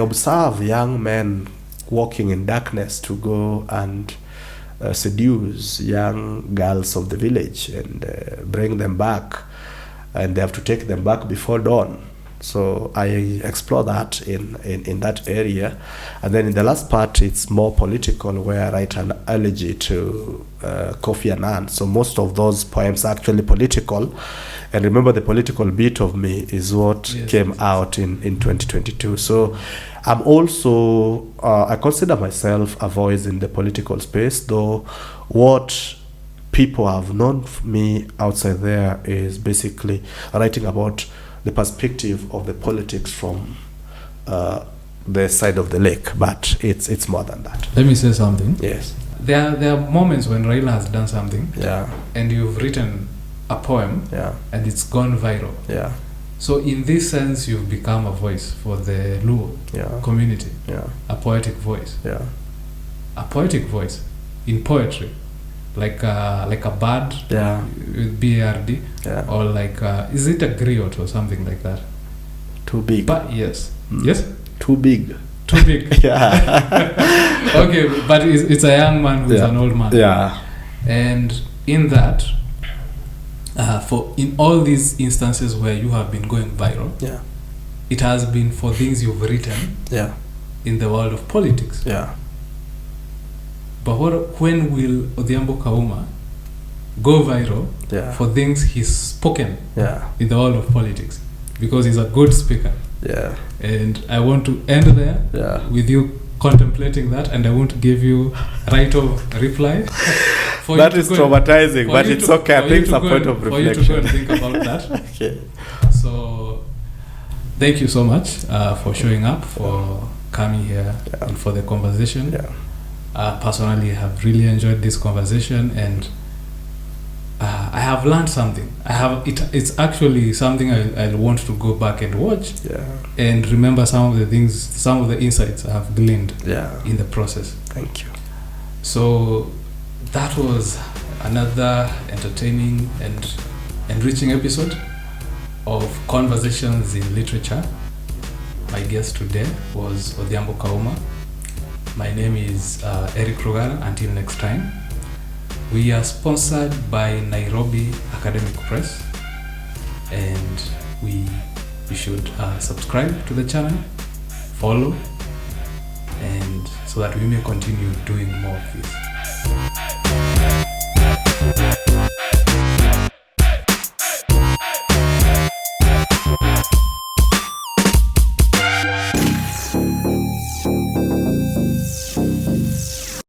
S1: observe young men walking in darkness to go and seduce young girls of the village and bring them back, and they have to take them back before dawn. So I explore that in that area. And then in the last part, it's more political, where I write an elegy to Kofi Annan. So most of those poems are actually political. And remember, the political bit of me is what came out in 2022. So I'm also, I consider myself a voice in the political space, though what people have known me outside there is basically writing about the perspective of the politics from the side of the lake, but it's more than that.
S2: Let me say something.
S1: Yes.
S2: There are moments when Raila has done something, and you've written a poem, and it's gone viral.
S1: Yeah.
S2: So in this sense, you've become a voice for the Luo community.
S1: Yeah.
S2: A poetic voice.
S1: Yeah.
S2: A poetic voice in poetry. Like a bird with BARD, or like is it a griot or something like that?
S1: Too big.
S2: But yes, yes.
S1: Too big.
S2: Too big.
S1: Yeah.
S2: Okay, but it's a young man who's an old man.
S1: Yeah.
S2: And in that, in all these instances where you have been going viral, it has been for things you've written. In the world of politics. But when will Odhiambo Kaumah go viral for things he's spoken in the world of politics? Because he's a good speaker. And I want to end there with you contemplating that, and I want to give you right of reply.
S1: That is traumatizing, but it's okay. I think it's a point of reflection.
S2: For you to go and think about that.
S1: Okay.
S2: So, thank you so much for showing up, for coming here, and for the conversation. Personally, I have really enjoyed this conversation, and I have learned something. It's actually something I want to go back and watch and remember some of the things, some of the insights I have gleaned in the process.
S1: Thank you.
S2: So that was another entertaining and enriching episode of Conversations in Literature. My guest today was Odhiambo Kaumah. My name is Eric Rugara. Until next time. We are sponsored by Nairobi Academic Press, and you should subscribe to the channel, follow, and so that we may continue doing more of this.